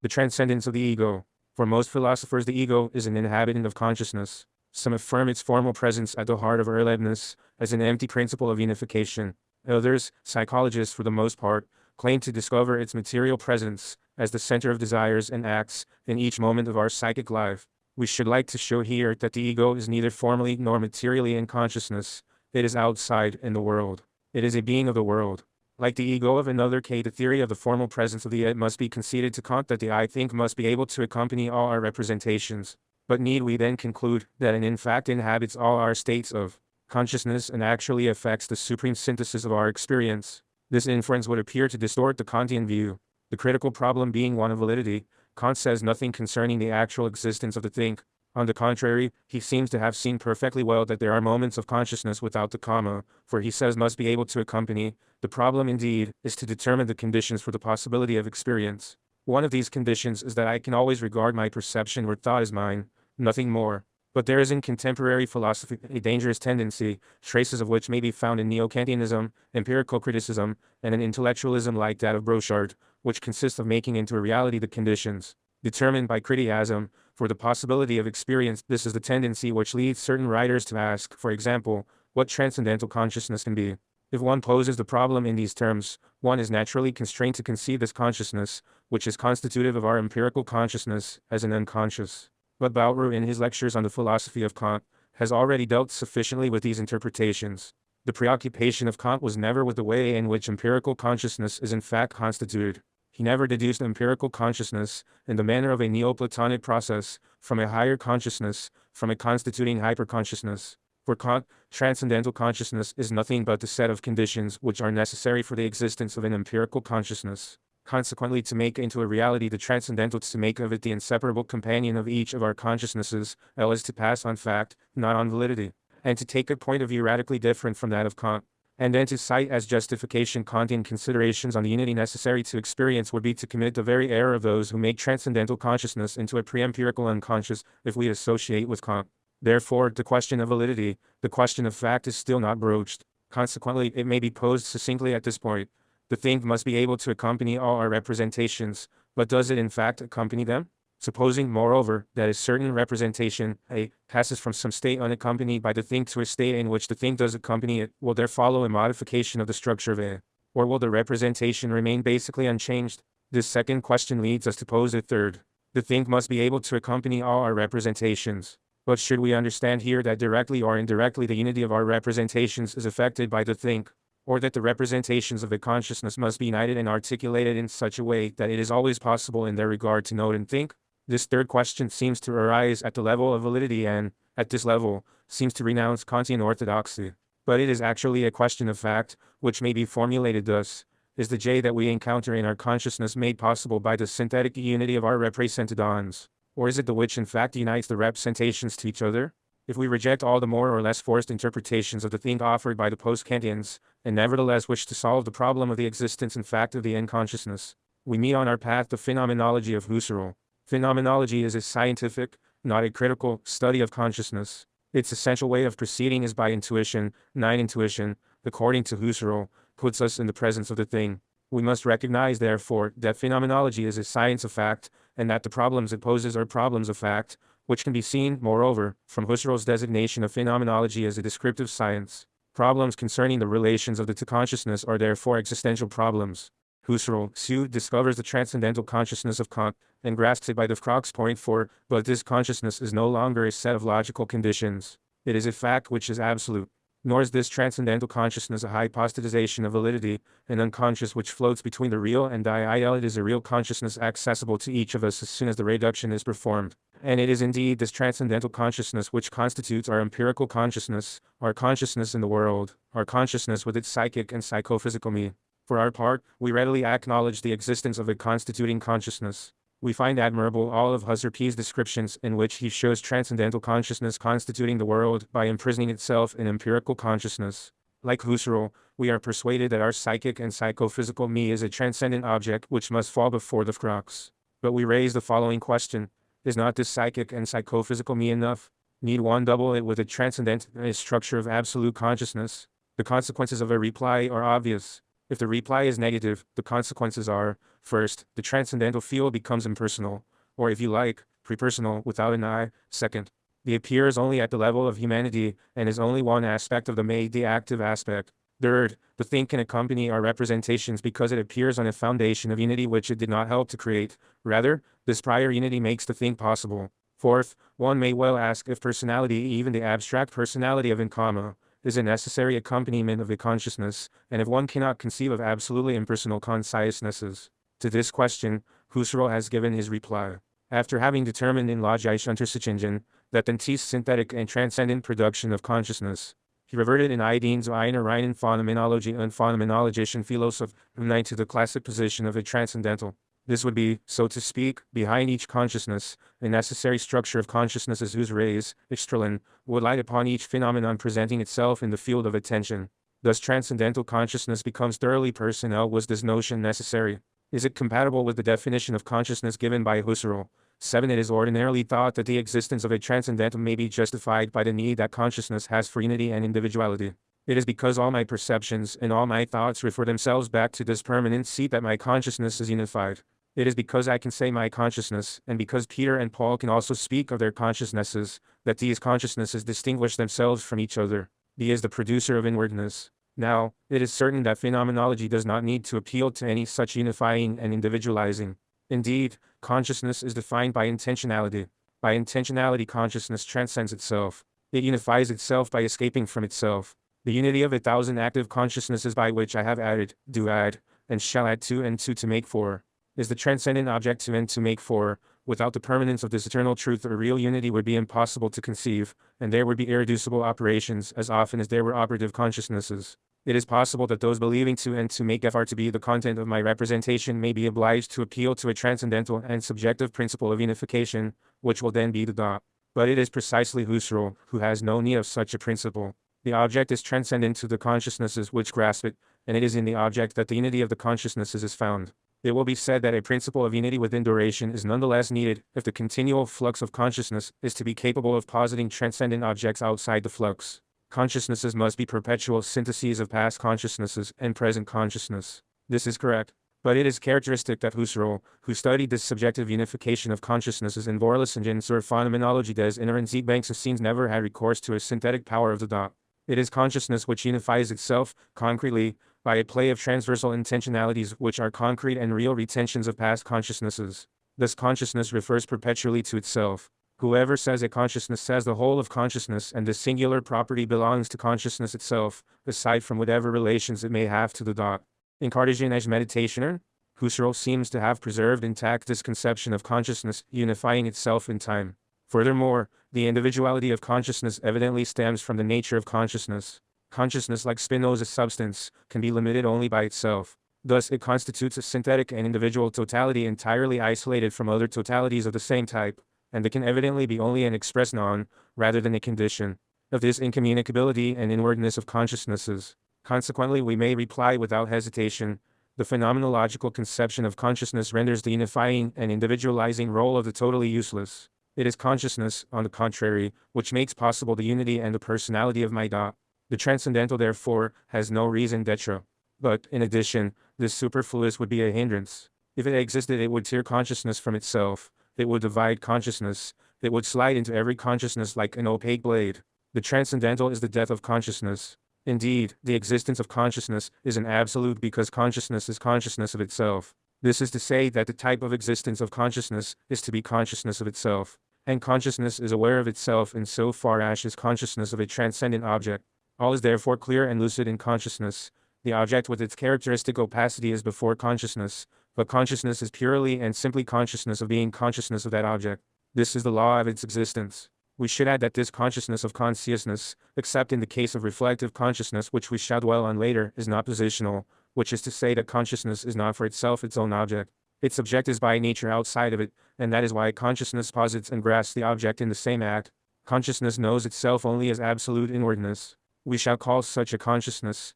The transcendence of the ego. For most philosophers, the ego is an inhabitant of consciousness. Some affirm its formal presence at the heart of Erlebnis as an empty principle of unification. Others, psychologists for the most part, claim to discover its material presence as the center of desires and acts in each moment of our psychic life. We should like to show here that the ego is neither formally nor materially in consciousness. It is outside in the world. It is a being of the world. Like the ego of another case, the theory of the formal presence of the it must be conceded to Kant that the I think must be able to accompany all our representations. But need we then conclude that it in fact inhabits all our states of consciousness and actually affects the supreme synthesis of our experience? This inference would appear to distort the Kantian view. The critical problem being one of validity, Kant says nothing concerning the actual existence of the think. On the contrary, he seems to have seen perfectly well that there are moments of consciousness without the comma, for he says must be able to accompany. The problem indeed is to determine the conditions for the possibility of experience. One of these conditions is that I can always regard my perception or thought as mine, nothing more. But there is in contemporary philosophy a dangerous tendency, traces of which may be found in neo-Kantianism, empirical criticism, and an intellectualism like that of Brochard, which consists of making into a reality the conditions determined by criticism for the possibility of experience. This is the tendency which leads certain writers to ask, for example, what transcendental consciousness can be. If one poses the problem in these terms, one is naturally constrained to conceive this consciousness, which is constitutive of our empirical consciousness, as an unconscious. But Bauer, in his lectures on the philosophy of Kant, has already dealt sufficiently with these interpretations. The preoccupation of Kant was never with the way in which empirical consciousness is in fact constituted. He never deduced empirical consciousness, in the manner of a Neoplatonic process, from a higher consciousness, from a constituting hyperconsciousness. For Kant, transcendental consciousness is nothing but the set of conditions which are necessary for the existence of an empirical consciousness. Consequently, to make into a reality the transcendental is to make of it the inseparable companion of each of our consciousnesses, is to pass on fact, not on validity, and to take a point of view radically different from that of Kant. And then to cite as justification Kantian considerations on the unity necessary to experience would be to commit the very error of those who make transcendental consciousness into a pre-empirical unconscious, if we associate with Kant. Therefore, the question of validity, the question of fact, is still not broached. Consequently, it may be posed succinctly at this point. The thing must be able to accompany all our representations, but does it in fact accompany them? Supposing, moreover, that a certain representation, A, passes from some state unaccompanied by the thing to a state in which the thing does accompany it, will there follow a modification of the structure of A? Or will the representation remain basically unchanged? This second question leads us to pose a third. The thing must be able to accompany all our representations. But should we understand here that directly or indirectly the unity of our representations is affected by the thing? Or that the representations of the consciousness must be united and articulated in such a way that it is always possible in their regard to note and think? This third question seems to arise at the level of validity and, at this level, seems to renounce Kantian orthodoxy. But it is actually a question of fact, which may be formulated thus: is the J that we encounter in our consciousness made possible by the synthetic unity of our representadons? Or is it the which in fact unites the representations to each other? If we reject all the more or less forced interpretations of the thing offered by the post-Kantians, and nevertheless wish to solve the problem of the existence and fact of the unconsciousness, we meet on our path the phenomenology of Husserl. Phenomenology is a scientific, not a critical, study of consciousness. Its essential way of proceeding is by intuition. Intuition, according to Husserl, puts us in the presence of the thing. We must recognize, therefore, that phenomenology is a science of fact, and that the problems it poses are problems of fact, which can be seen, moreover, from Husserl's designation of phenomenology as a descriptive science. Problems concerning the relations of the to consciousness are therefore existential problems. Husserl discovers the transcendental consciousness of Kant, and grasps it by the crux point for, but this consciousness is no longer a set of logical conditions. It is a fact which is absolute. Nor is this transcendental consciousness a hypostatization of validity, an unconscious which floats between the real and the ideal. It is a real consciousness accessible to each of us as soon as the reduction is performed. And it is indeed this transcendental consciousness which constitutes our empirical consciousness, our consciousness in the world, our consciousness with its psychic and psychophysical me. For our part, we readily acknowledge the existence of a constituting consciousness. We find admirable all of Husserl's descriptions in which he shows transcendental consciousness constituting the world by imprisoning itself in empirical consciousness. Like Husserl, we are persuaded that our psychic and psychophysical me is a transcendent object which must fall before the crux. But we raise the following question: is not this psychic and psychophysical me enough? Need one double it with a transcendent structure of absolute consciousness? The consequences of a reply are obvious. If the reply is negative, the consequences are, first, the transcendental field becomes impersonal, or if you like, prepersonal without an I. Second, it appears only at the level of humanity, and is only one aspect of the active aspect. Third, the thing can accompany our representations because it appears on a foundation of unity which it did not help to create. Rather, this prior unity makes the thing possible. Fourth, one may well ask if personality, even the abstract personality of Nkama, is a necessary accompaniment of a consciousness, and if one cannot conceive of absolutely impersonal consciousnesses. To this question, Husserl has given his reply. After having determined in Logische Untersuchungen that the synthetic and transcendent production of consciousness, he reverted in Ideen zu einer reinen Phänomenologie und phänomenologischen Philosophie to the classic position of the transcendental. This would be, so to speak, behind each consciousness, a necessary structure of consciousnesses whose rays, Strahlen, would light upon each phenomenon presenting itself in the field of attention. Thus transcendental consciousness becomes thoroughly personal. Was this notion necessary? Is it compatible with the definition of consciousness given by Husserl? 7. It is ordinarily thought that the existence of a transcendental may be justified by the need that consciousness has for unity and individuality. It is because all my perceptions and all my thoughts refer themselves back to this permanent seat that my consciousness is unified. It is because I can say my consciousness, and because Peter and Paul can also speak of their consciousnesses, that these consciousnesses distinguish themselves from each other. He is the producer of inwardness. Now, it is certain that phenomenology does not need to appeal to any such unifying and individualizing. Indeed, consciousness is defined by intentionality. By intentionality, consciousness transcends itself. It unifies itself by escaping from itself. The unity of 1,000 active consciousnesses by which I have added, do add, and shall add two and two to make four, is the transcendent object to and to make four. Without the permanence of this eternal truth, a real unity would be impossible to conceive, and there would be irreducible operations as often as there were operative consciousnesses. It is possible that those believing to and to make FR to be the content of my representation may be obliged to appeal to a transcendental and subjective principle of unification, which will then be the dot. But it is precisely Husserl who has no need of such a principle. The object is transcendent to the consciousnesses which grasp it, and it is in the object that the unity of the consciousnesses is found. It will be said that a principle of unity within duration is nonetheless needed if the continual flux of consciousness is to be capable of positing transcendent objects outside the flux. Consciousnesses must be perpetual syntheses of past consciousnesses and present consciousness. This is correct. But it is characteristic that Husserl, who studied this subjective unification of consciousnesses in Vorlesungen zur Phänomenologie des inneren Zeitgeistessinns, never had recourse to a synthetic power of the dot. It is consciousness which unifies itself, concretely, by a play of transversal intentionalities which are concrete and real retentions of past consciousnesses. Thus consciousness refers perpetually to itself. Whoever says a consciousness says the whole of consciousness, and this singular property belongs to consciousness itself, aside from whatever relations it may have to the dot. In Cartesianische Meditationer, Husserl seems to have preserved intact this conception of consciousness unifying itself in time. Furthermore, the individuality of consciousness evidently stems from the nature of consciousness. Consciousness, like Spinoza's substance, can be limited only by itself. Thus it constitutes a synthetic and individual totality entirely isolated from other totalities of the same type, and it can evidently be only an express noun, rather than a condition, of this incommunicability and inwardness of consciousnesses. Consequently, we may reply without hesitation, the phenomenological conception of consciousness renders the unifying and individualizing role of the totally useless. It is consciousness, on the contrary, which makes possible the unity and the personality of my dot. The transcendental, therefore, has no reason d'etre. But, in addition, this superfluous would be a hindrance. If it existed, it would tear consciousness from itself. It would divide consciousness. It would slide into every consciousness like an opaque blade. The transcendental is the death of consciousness. Indeed, the existence of consciousness is an absolute because consciousness is consciousness of itself. This is to say that the type of existence of consciousness is to be consciousness of itself. And consciousness is aware of itself in so far as is consciousness of a transcendent object. All is therefore clear and lucid in consciousness. The object with its characteristic opacity is before consciousness, but consciousness is purely and simply consciousness of being consciousness of that object. This is the law of its existence. We should add that this consciousness of consciousness, except in the case of reflective consciousness which we shall dwell on later, is not positional, which is to say that consciousness is not for itself its own object. Its subject is by nature outside of it, and that is why consciousness posits and grasps the object in the same act. Consciousness knows itself only as absolute inwardness. We shall call such a consciousness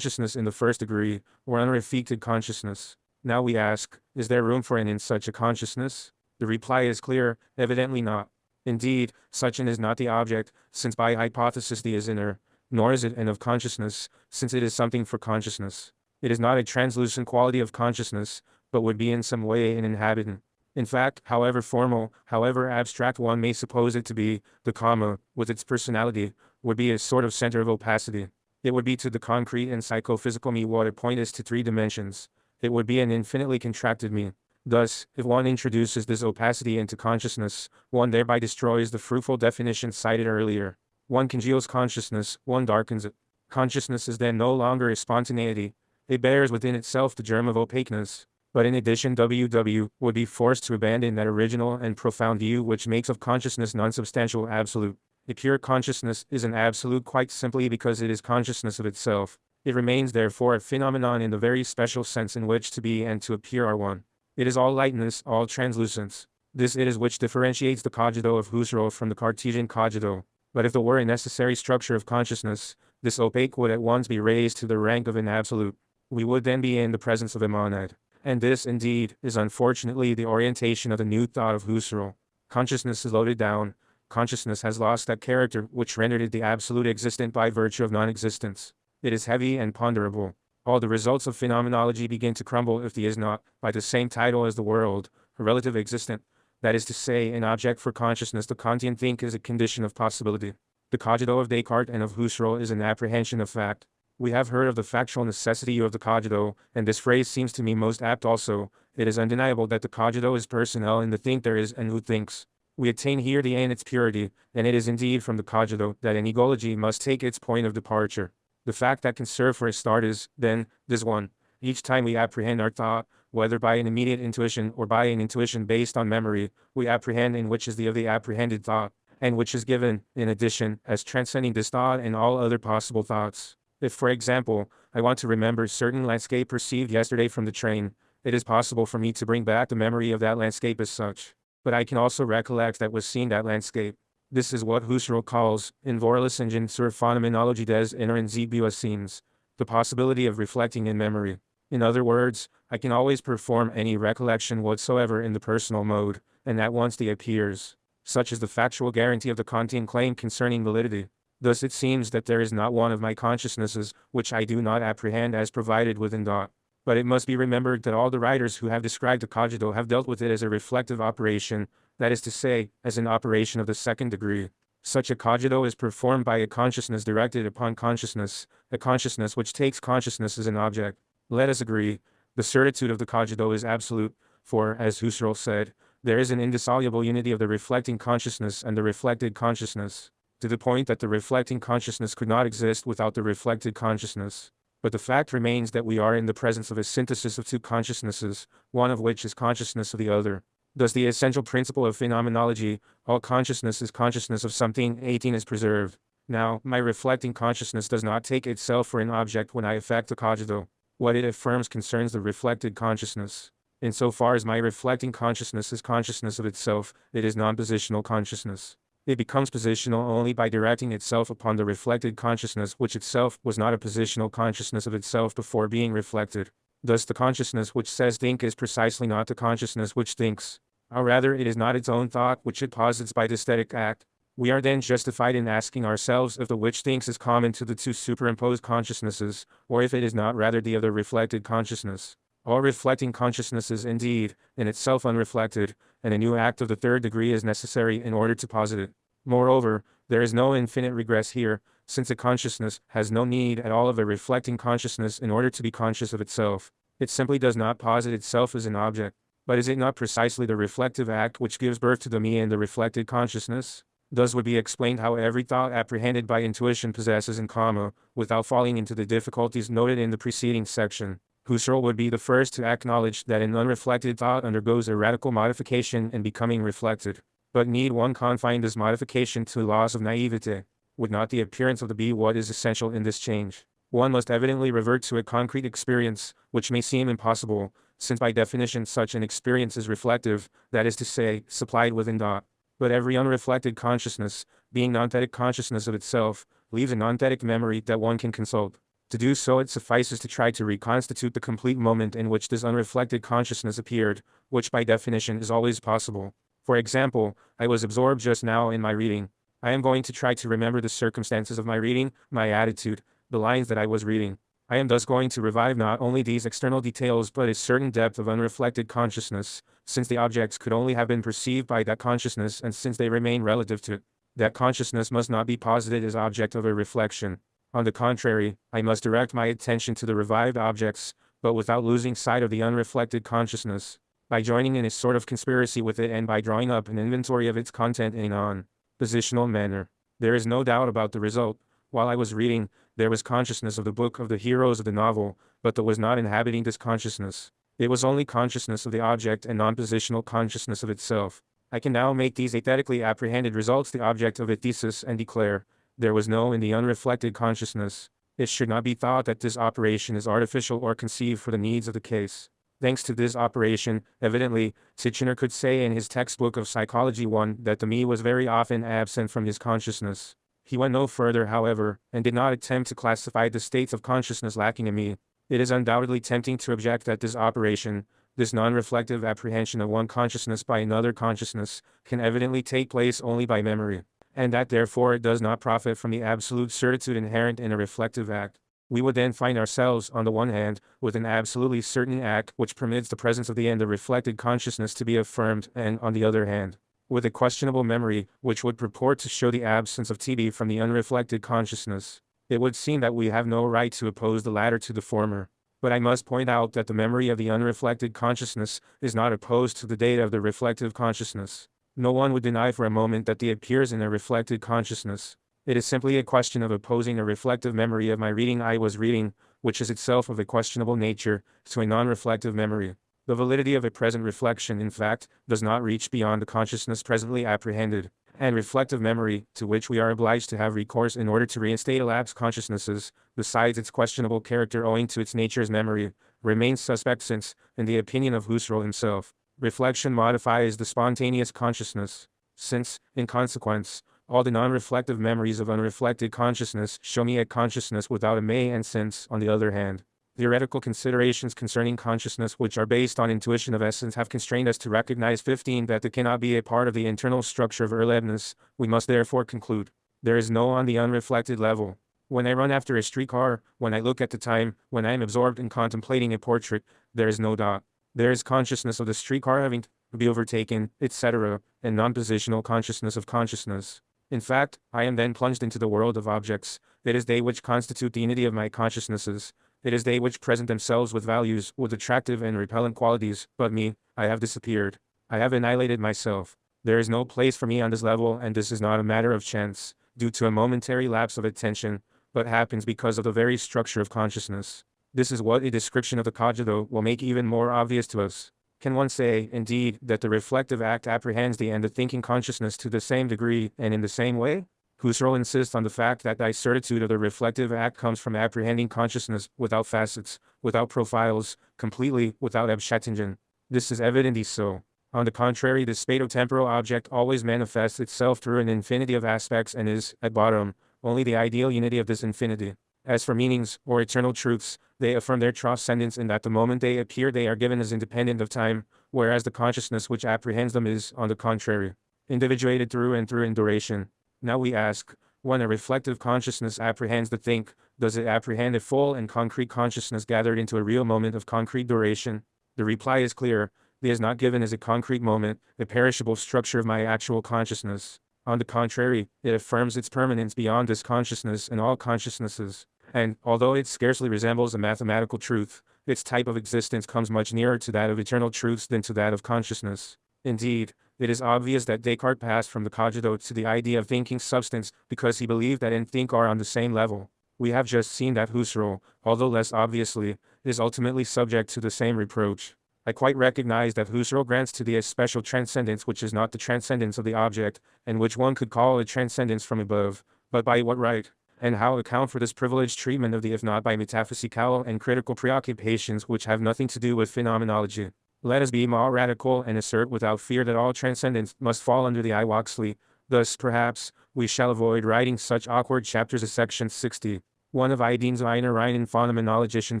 in the first degree, or unaffected consciousness. Now we ask, is there room for an in such a consciousness? The reply is clear, evidently not. Indeed, such an is not the object, since by hypothesis the is inner, nor is it an of consciousness, since it is something for consciousness. It is not a translucent quality of consciousness, but would be in some way an inhabitant. In fact, however formal, however abstract one may suppose it to be, the comma, with its personality, would be a sort of center of opacity. It would be to the concrete and psychophysical me what a point is to three dimensions. It would be an infinitely contracted me. Thus, if one introduces this opacity into consciousness, one thereby destroys the fruitful definition cited earlier. One congeals consciousness, one darkens it. Consciousness is then no longer a spontaneity. It bears within itself the germ of opaqueness. But in addition, WW would be forced to abandon that original and profound view which makes of consciousness non-substantial absolute. A pure consciousness is an absolute quite simply because it is consciousness of itself. It remains therefore a phenomenon in the very special sense in which to be and to appear are one. It is all lightness, all translucence. This it is which differentiates the cogito of Husserl from the Cartesian cogito. But if there were a necessary structure of consciousness, this opaque would at once be raised to the rank of an absolute. We would then be in the presence of a monad. And this, indeed, is unfortunately the orientation of the new thought of Husserl. Consciousness is loaded down. Consciousness has lost that character which rendered it the absolute existent by virtue of non-existence. It is heavy and ponderable. All the results of phenomenology begin to crumble if the is not, by the same title as the world, a relative existent. That is to say, an object for consciousness the Kantian think is a condition of possibility. The cogito of Descartes and of Husserl is an apprehension of fact. We have heard of the factual necessity of the cogito, and this phrase seems to me most apt also. It is undeniable that the cogito is personnel in the think there is and who thinks. We attain here the in its purity, and it is indeed from the cogito that an egology must take its point of departure. The fact that can serve for a start is, then, this one. Each time we apprehend our thought, whether by an immediate intuition or by an intuition based on memory, we apprehend in which is the of the apprehended thought, and which is given, in addition, as transcending this thought and all other possible thoughts. If, for example, I want to remember certain landscape perceived yesterday from the train, it is possible for me to bring back the memory of that landscape as such. But I can also recollect that was seen that landscape. This is what Husserl calls, in Vorlesungen zur Phänomenologie des inneren Bewusstseins, the possibility of reflecting in memory. In other words, I can always perform any recollection whatsoever in the personal mode, and at once the appears. Such is the factual guarantee of the Kantian claim concerning validity. Thus it seems that there is not one of my consciousnesses which I do not apprehend as provided within thought. But it must be remembered that all the writers who have described the cogito have dealt with it as a reflective operation, that is to say, as an operation of the second degree. Such a cogito is performed by a consciousness directed upon consciousness, a consciousness which takes consciousness as an object. Let us agree, the certitude of the cogito is absolute, for, as Husserl said, there is an indissoluble unity of the reflecting consciousness and the reflected consciousness, to the point that the reflecting consciousness could not exist without the reflected consciousness. But the fact remains that we are in the presence of a synthesis of two consciousnesses, one of which is consciousness of the other. Thus the essential principle of phenomenology, all consciousness is consciousness of something, 18 is preserved. Now, my reflecting consciousness does not take itself for an object when I affect the cogito. What it affirms concerns the reflected consciousness. Insofar as my reflecting consciousness is consciousness of itself, it is non-positional consciousness. It becomes positional only by directing itself upon the reflected consciousness which itself was not a positional consciousness of itself before being reflected. Thus the consciousness which says think is precisely not the consciousness which thinks. Or rather it is not its own thought which it posits by the aesthetic act. We are then justified in asking ourselves if the which thinks is common to the two superimposed consciousnesses, or if it is not rather the other reflected consciousness. All reflecting consciousness is indeed, in itself unreflected, and a new act of the third degree is necessary in order to posit it. Moreover, there is no infinite regress here, since a consciousness has no need at all of a reflecting consciousness in order to be conscious of itself. It simply does not posit itself as an object. But is it not precisely the reflective act which gives birth to the me and the reflected consciousness? Thus would be explained how every thought apprehended by intuition possesses in common, without falling into the difficulties noted in the preceding section. Husserl would be the first to acknowledge that an unreflected thought undergoes a radical modification in becoming reflected. But need one confine this modification to laws of naivete? Would not the appearance of the be what is essential in this change? One must evidently revert to a concrete experience, which may seem impossible, since by definition such an experience is reflective, that is to say, supplied within thought. But every unreflected consciousness, being non-thetic consciousness of itself, leaves a non-thetic memory that one can consult. To do so it suffices to try to reconstitute the complete moment in which this unreflected consciousness appeared, which by definition is always possible. For example, I was absorbed just now in my reading. I am going to try to remember the circumstances of my reading, my attitude, the lines that I was reading. I am thus going to revive not only these external details but a certain depth of unreflected consciousness, since the objects could only have been perceived by that consciousness and since they remain relative to it, that consciousness must not be posited as object of a reflection. On the contrary, I must direct my attention to the revived objects, but without losing sight of the unreflected consciousness, by joining in a sort of conspiracy with it and by drawing up an inventory of its content in an positional manner. There is no doubt about the result. While I was reading, there was consciousness of the book of the heroes of the novel, but that was not inhabiting this consciousness. It was only consciousness of the object and non-positional consciousness of itself. I can now make these aesthetically apprehended results the object of a thesis and declare, there was no in the unreflected consciousness. It should not be thought that this operation is artificial or conceived for the needs of the case. Thanks to this operation, evidently, Titchener could say in his textbook of Psychology 1 that the me was very often absent from his consciousness. He went no further, however, and did not attempt to classify the states of consciousness lacking in me. It is undoubtedly tempting to object that this operation, this non-reflective apprehension of one consciousness by another consciousness, can evidently take place only by memory, and that therefore it does not profit from the absolute certitude inherent in a reflective act. We would then find ourselves, on the one hand, with an absolutely certain act which permits the presence of the end of reflected consciousness to be affirmed, and, on the other hand, with a questionable memory, which would purport to show the absence of TB from the unreflected consciousness. It would seem that we have no right to oppose the latter to the former. But I must point out that the memory of the unreflected consciousness is not opposed to the data of the reflective consciousness. No one would deny for a moment that the appears in a reflected consciousness. It is simply a question of opposing a reflective memory of my reading I was reading, which is itself of a questionable nature, to a non-reflective memory. The validity of a present reflection, in fact, does not reach beyond the consciousness presently apprehended, and reflective memory, to which we are obliged to have recourse in order to reinstate elapsed consciousnesses, besides its questionable character owing to its nature's memory, remains suspect since, in the opinion of Husserl himself, reflection modifies the spontaneous consciousness. Since, in consequence, all the non-reflective memories of unreflected consciousness show me a consciousness without a me, and since, on the other hand, theoretical considerations concerning consciousness which are based on intuition of essence have constrained us to recognize 15 that it cannot be a part of the internal structure of Erlebnis, we must therefore conclude, there is no on the unreflected level. When I run after a streetcar, when I look at the time, when I am absorbed in contemplating a portrait, there is no dot. There is consciousness of the streetcar having to be overtaken, etc., and non-positional consciousness of consciousness. In fact, I am then plunged into the world of objects. It is they which constitute the unity of my consciousnesses. It is they which present themselves with values, with attractive and repellent qualities, but me, I have disappeared. I have annihilated myself. There is no place for me on this level, and this is not a matter of chance, due to a momentary lapse of attention, but happens because of the very structure of consciousness. This is what a description of the cogito will make even more obvious to us. Can one say, indeed, that the reflective act apprehends the and the thinking consciousness to the same degree and in the same way? Husserl insists on the fact that the certitude of the reflective act comes from apprehending consciousness without facets, without profiles, completely without Abschattungen. This is evidently so. On the contrary, the spatio-temporal object always manifests itself through an infinity of aspects and is, at bottom, only the ideal unity of this infinity. As for meanings, or eternal truths, they affirm their transcendence in that the moment they appear they are given as independent of time, whereas the consciousness which apprehends them is, on the contrary, individuated through and through in duration. Now we ask, when a reflective consciousness apprehends the think, does it apprehend a full and concrete consciousness gathered into a real moment of concrete duration? The reply is clear, it is not given as a concrete moment, a perishable structure of my actual consciousness. On the contrary, it affirms its permanence beyond this consciousness and all consciousnesses. And, although it scarcely resembles a mathematical truth, its type of existence comes much nearer to that of eternal truths than to that of consciousness. Indeed, it is obvious that Descartes passed from the cogito to the idea of thinking substance because he believed that and think are on the same level. We have just seen that Husserl, although less obviously, is ultimately subject to the same reproach. I quite recognize that Husserl grants to the special transcendence which is not the transcendence of the object, and which one could call a transcendence from above, but by what right? And how account for this privileged treatment of the if not by metaphysical and critical preoccupations which have nothing to do with phenomenology? Let us be more radical and assert without fear that all transcendence must fall under the Iwaxley. Thus, perhaps, we shall avoid writing such awkward chapters as section 60. One of Ideen's einer reinen phenomenologischen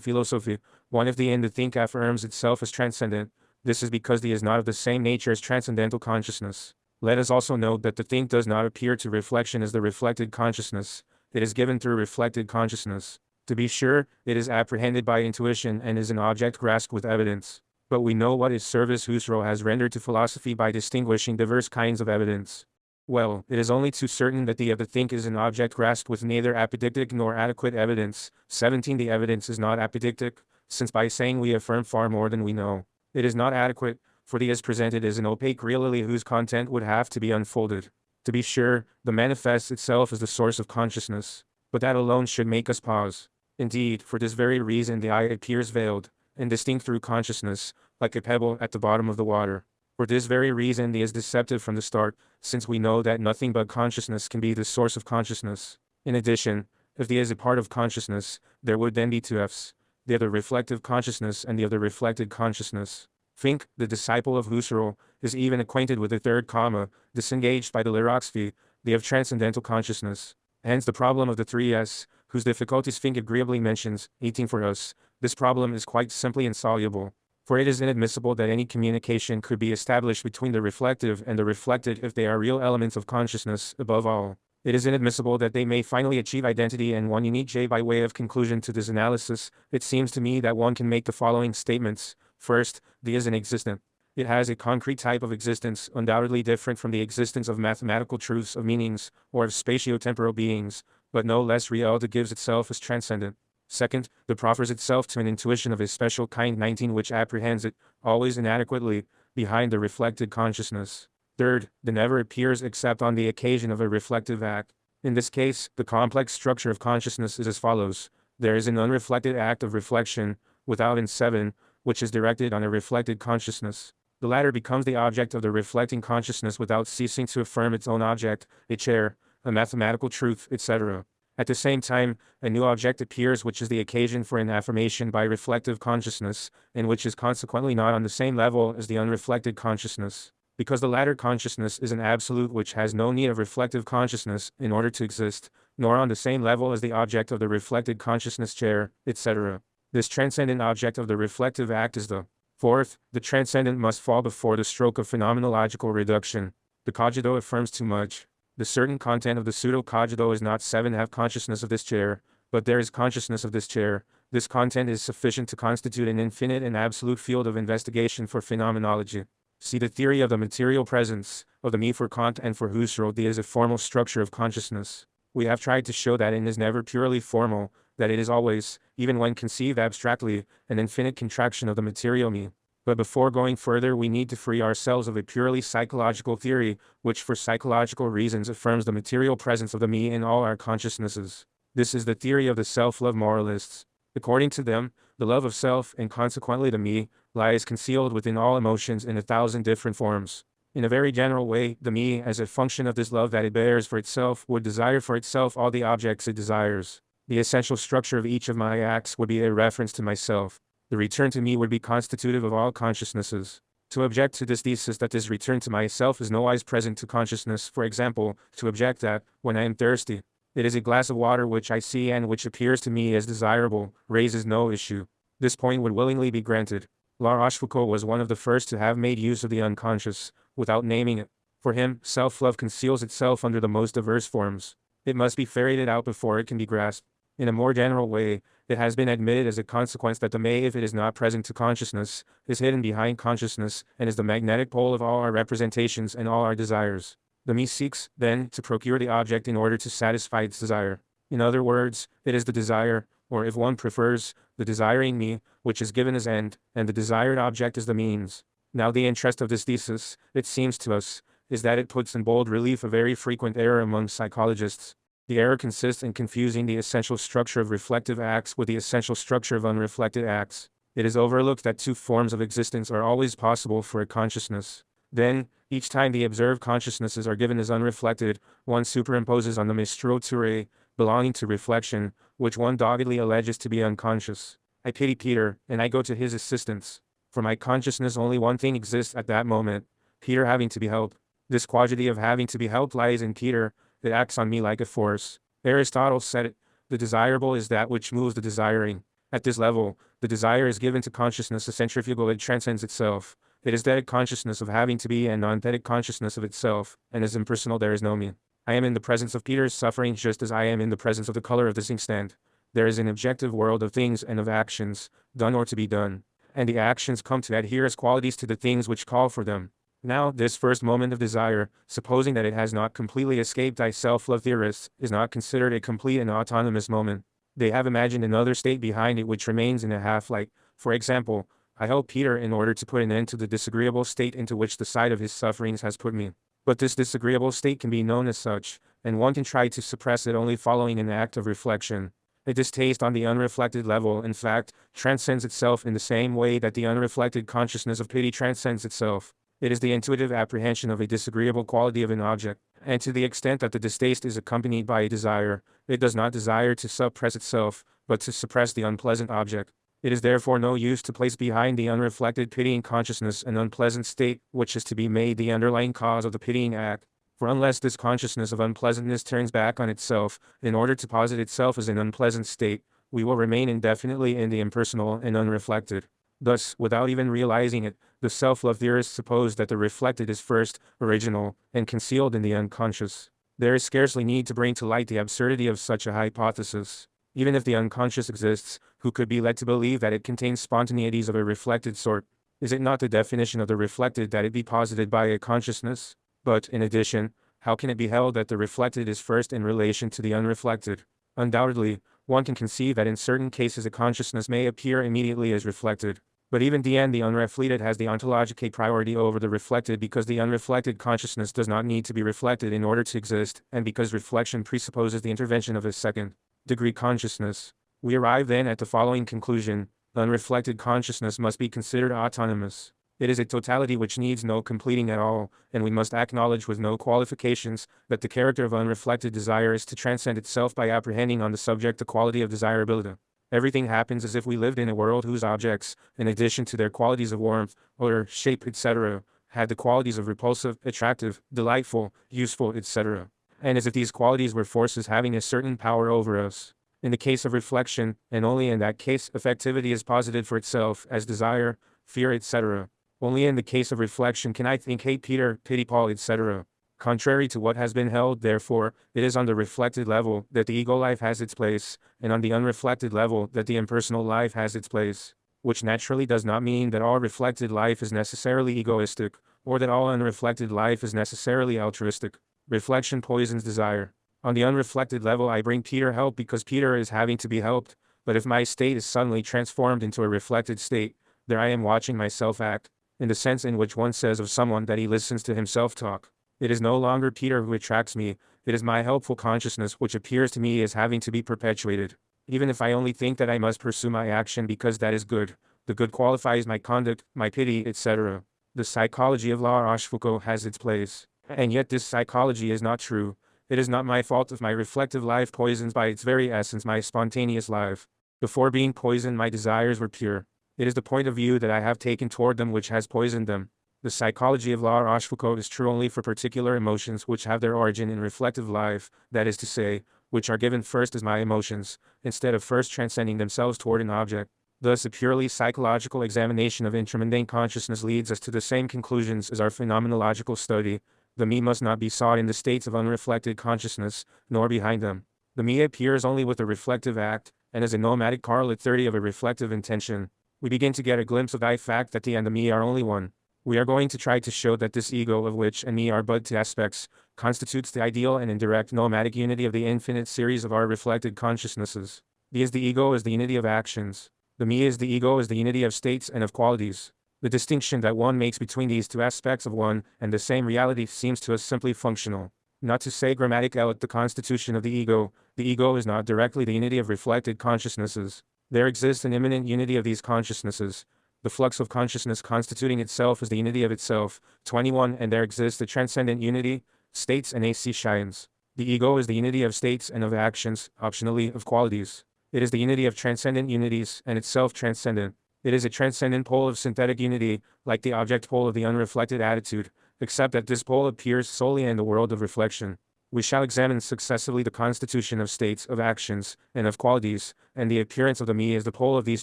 Philosophie, one if the end to think affirms itself as transcendent. This is because the is not of the same nature as transcendental consciousness. Let us also note that the think does not appear to reflection as the reflected consciousness. It is given through reflected consciousness. To be sure, it is apprehended by intuition and is an object grasped with evidence. But we know what is service Husserl has rendered to philosophy by distinguishing diverse kinds of evidence. Well, it is only too certain that the think is an object grasped with neither apodictic nor adequate evidence. 17. The evidence is not apodictic, since by saying we affirm far more than we know. It is not adequate, for the is presented as an opaque reality whose content would have to be unfolded. To be sure, the manifest itself is the source of consciousness, but that alone should make us pause. Indeed, for this very reason the eye appears veiled, and distinct through consciousness, like a pebble at the bottom of the water. For this very reason the is deceptive from the start, since we know that nothing but consciousness can be the source of consciousness. In addition, if the is a part of consciousness, there would then be two Fs, the other reflective consciousness and the other reflected consciousness. Fink, the disciple of Husserl, is even acquainted with the third comma, disengaged by the lyrosophy, the of transcendental consciousness. Hence the problem of the 3S, whose difficulties Fink agreeably mentions. 18. For us, this problem is quite simply insoluble. For it is inadmissible that any communication could be established between the reflective and the reflected if they are real elements of consciousness. Above all, it is inadmissible that they may finally achieve identity and one unique J. By way of conclusion to this analysis, it seems to me that one can make the following statements. First, the is an existent. It has a concrete type of existence, undoubtedly different from the existence of mathematical truths, of meanings, or of spatio-temporal beings, but no less real. That gives itself as transcendent. Second, the proffers itself to an intuition of a special kind. 19. Which apprehends it, always inadequately, behind the reflected consciousness. Third, the never appears except on the occasion of a reflective act. In this case, the complex structure of consciousness is as follows. There is an unreflected act of reflection, without in 7, which is directed on a reflected consciousness. The latter becomes the object of the reflecting consciousness without ceasing to affirm its own object, a chair, a mathematical truth, etc. At the same time, a new object appears which is the occasion for an affirmation by reflective consciousness, and which is consequently not on the same level as the unreflected consciousness, because the latter consciousness is an absolute which has no need of reflective consciousness in order to exist, nor on the same level as the object of the reflected consciousness chair, etc. This transcendent object of the reflective act is the fourth. The transcendent must fall before the stroke of phenomenological reduction. The cogito affirms too much. The certain content of the pseudo-cogito is not 7 have consciousness of this chair, but there is consciousness of this chair. This content is sufficient to constitute an infinite and absolute field of investigation for phenomenology. See the theory of the material presence of the me for Kant and for Husserl. The is a formal structure of consciousness. We have tried to show that it is never purely formal, that it is always, even when conceived abstractly, an infinite contraction of the material me. But before going further we need to free ourselves of a purely psychological theory, which for psychological reasons affirms the material presence of the me in all our consciousnesses. This is the theory of the self-love moralists. According to them, the love of self, and consequently the me, lies concealed within all emotions in 1,000 different forms. In a very general way, the me, as a function of this love that it bears for itself, would desire for itself all the objects it desires. The essential structure of each of my acts would be a reference to myself. The return to me would be constitutive of all consciousnesses. To object to this thesis that this return to myself is nowise present to consciousness, for example, to object that, when I am thirsty, it is a glass of water which I see and which appears to me as desirable, raises no issue. This point would willingly be granted. La Rochefoucauld was one of the first to have made use of the unconscious, without naming it. For him, self-love conceals itself under the most diverse forms. It must be ferreted out before it can be grasped. In a more general way, it has been admitted as a consequence that the me, if it is not present to consciousness, is hidden behind consciousness, and is the magnetic pole of all our representations and all our desires. The me seeks, then, to procure the object in order to satisfy its desire. In other words, it is the desire, or if one prefers, the desiring me, which is given as end, and the desired object is the means. Now the interest of this thesis, it seems to us, is that it puts in bold relief a very frequent error among psychologists. The error consists in confusing the essential structure of reflective acts with the essential structure of unreflected acts. It is overlooked that two forms of existence are always possible for a consciousness. Then, each time the observed consciousnesses are given as unreflected, one superimposes on them a structure belonging to reflection, which one doggedly alleges to be unconscious. I pity Peter, and I go to his assistance. For my consciousness only one thing exists at that moment, Peter having to be helped. This quantity of having to be helped lies in Peter. It acts on me like a force. Aristotle said it, the desirable is that which moves the desiring. At this level, the desire is given to consciousness a centrifugal, it transcends itself. It is that consciousness of having to be and non-thetic consciousness of itself, and as impersonal there is no me. I am in the presence of Peter's suffering just as I am in the presence of the color of this inkstand. there is an objective world of things and of actions, done or to be done, and the actions come to adhere as qualities to the things which call for them. Now, this first moment of desire, supposing that it has not completely escaped thy self-love theorists, is not considered a complete and autonomous moment. They have imagined another state behind it which remains in a half-light. For example, I help Peter in order to put an end to the disagreeable state into which the sight of his sufferings has put me. But this disagreeable state can be known as such, and one can try to suppress it only following an act of reflection. A distaste on the unreflected level, in fact, transcends itself in the same way that the unreflected consciousness of pity transcends itself. It is the intuitive apprehension of a disagreeable quality of an object, and to the extent that the distaste is accompanied by a desire, it does not desire to suppress itself, but to suppress the unpleasant object. It is therefore no use to place behind the unreflected pitying consciousness an unpleasant state, which is to be made the underlying cause of the pitying act. For unless this consciousness of unpleasantness turns back on itself, in order to posit itself as an unpleasant state, we will remain indefinitely in the impersonal and unreflected. Thus, without even realizing it, the self-love theorists suppose that the reflected is first, original, and concealed in the unconscious. There is scarcely need to bring to light the absurdity of such a hypothesis. Even if the unconscious exists, who could be led to believe that it contains spontaneities of a reflected sort? Is it not the definition of the reflected that it be posited by a consciousness? But, in addition, how can it be held that the reflected is first in relation to the unreflected? Undoubtedly, one can conceive that in certain cases a consciousness may appear immediately as reflected. But even the unreflected has the ontologic priority over the reflected because the unreflected consciousness does not need to be reflected in order to exist, and because reflection presupposes the intervention of a second-degree consciousness. We arrive then at the following conclusion: unreflected consciousness must be considered autonomous. It is a totality which needs no completing at all, and we must acknowledge with no qualifications that the character of unreflected desire is to transcend itself by apprehending on the subject the quality of desirability. Everything happens as if we lived in a world whose objects, in addition to their qualities of warmth, odor, shape, etc., had the qualities of repulsive, attractive, delightful, useful, etc., and as if these qualities were forces having a certain power over us. In the case of reflection, and only in that case, affectivity is posited for itself as desire, fear, etc. Only in the case of reflection can I think, hate Peter, pity Paul, etc. Contrary to what has been held, therefore, it is on the reflected level that the ego life has its place, and on the unreflected level that the impersonal life has its place. Which naturally does not mean that all reflected life is necessarily egoistic, or that all unreflected life is necessarily altruistic. Reflection poisons desire. On the unreflected level I bring Peter help because Peter is having to be helped, but if my state is suddenly transformed into a reflected state, there I am watching myself act, in the sense in which one says of someone that he listens to himself talk. It is no longer Peter who attracts me, it is my helpful consciousness which appears to me as having to be perpetuated. Even if I only think that I must pursue my action because that is good, the good qualifies my conduct, my pity, etc. The psychology of La Rochefoucauld has its place. And yet this psychology is not true. It is not my fault if my reflective life poisons by its very essence my spontaneous life. Before being poisoned my desires were pure. It is the point of view that I have taken toward them which has poisoned them. The psychology of La Rochefoucauld is true only for particular emotions which have their origin in reflective life, that is to say, which are given first as my emotions, instead of first transcending themselves toward an object. Thus a purely psychological examination of intramundane consciousness leads us to the same conclusions as our phenomenological study. The me must not be sought in the states of unreflected consciousness, nor behind them. The me appears only with a reflective act, and as a nomadic correlate 30 of a reflective intention. We begin to get a glimpse of the fact that the and the me are only one. We are going to try to show that this ego of which and me are but two aspects, constitutes the ideal and indirect nomadic unity of the infinite series of our reflected consciousnesses. The is the ego is the unity of actions. The me is the ego is the unity of states and of qualities. The distinction that one makes between these two aspects of one and the same reality seems to us simply functional. Not to say grammatical the constitution of the ego is not directly the unity of reflected consciousnesses. There exists an immanent unity of these consciousnesses. The flux of consciousness constituting itself is the unity of itself. 21 And there exists a transcendent unity, states and AC shines. The ego is the unity of states and of actions, optionally of qualities. It is the unity of transcendent unities, and itself transcendent. It is a transcendent pole of synthetic unity, like the object pole of the unreflected attitude, except that this pole appears solely in the world of reflection. We shall examine successively the constitution of states, of actions, and of qualities, and the appearance of the me as the pole of these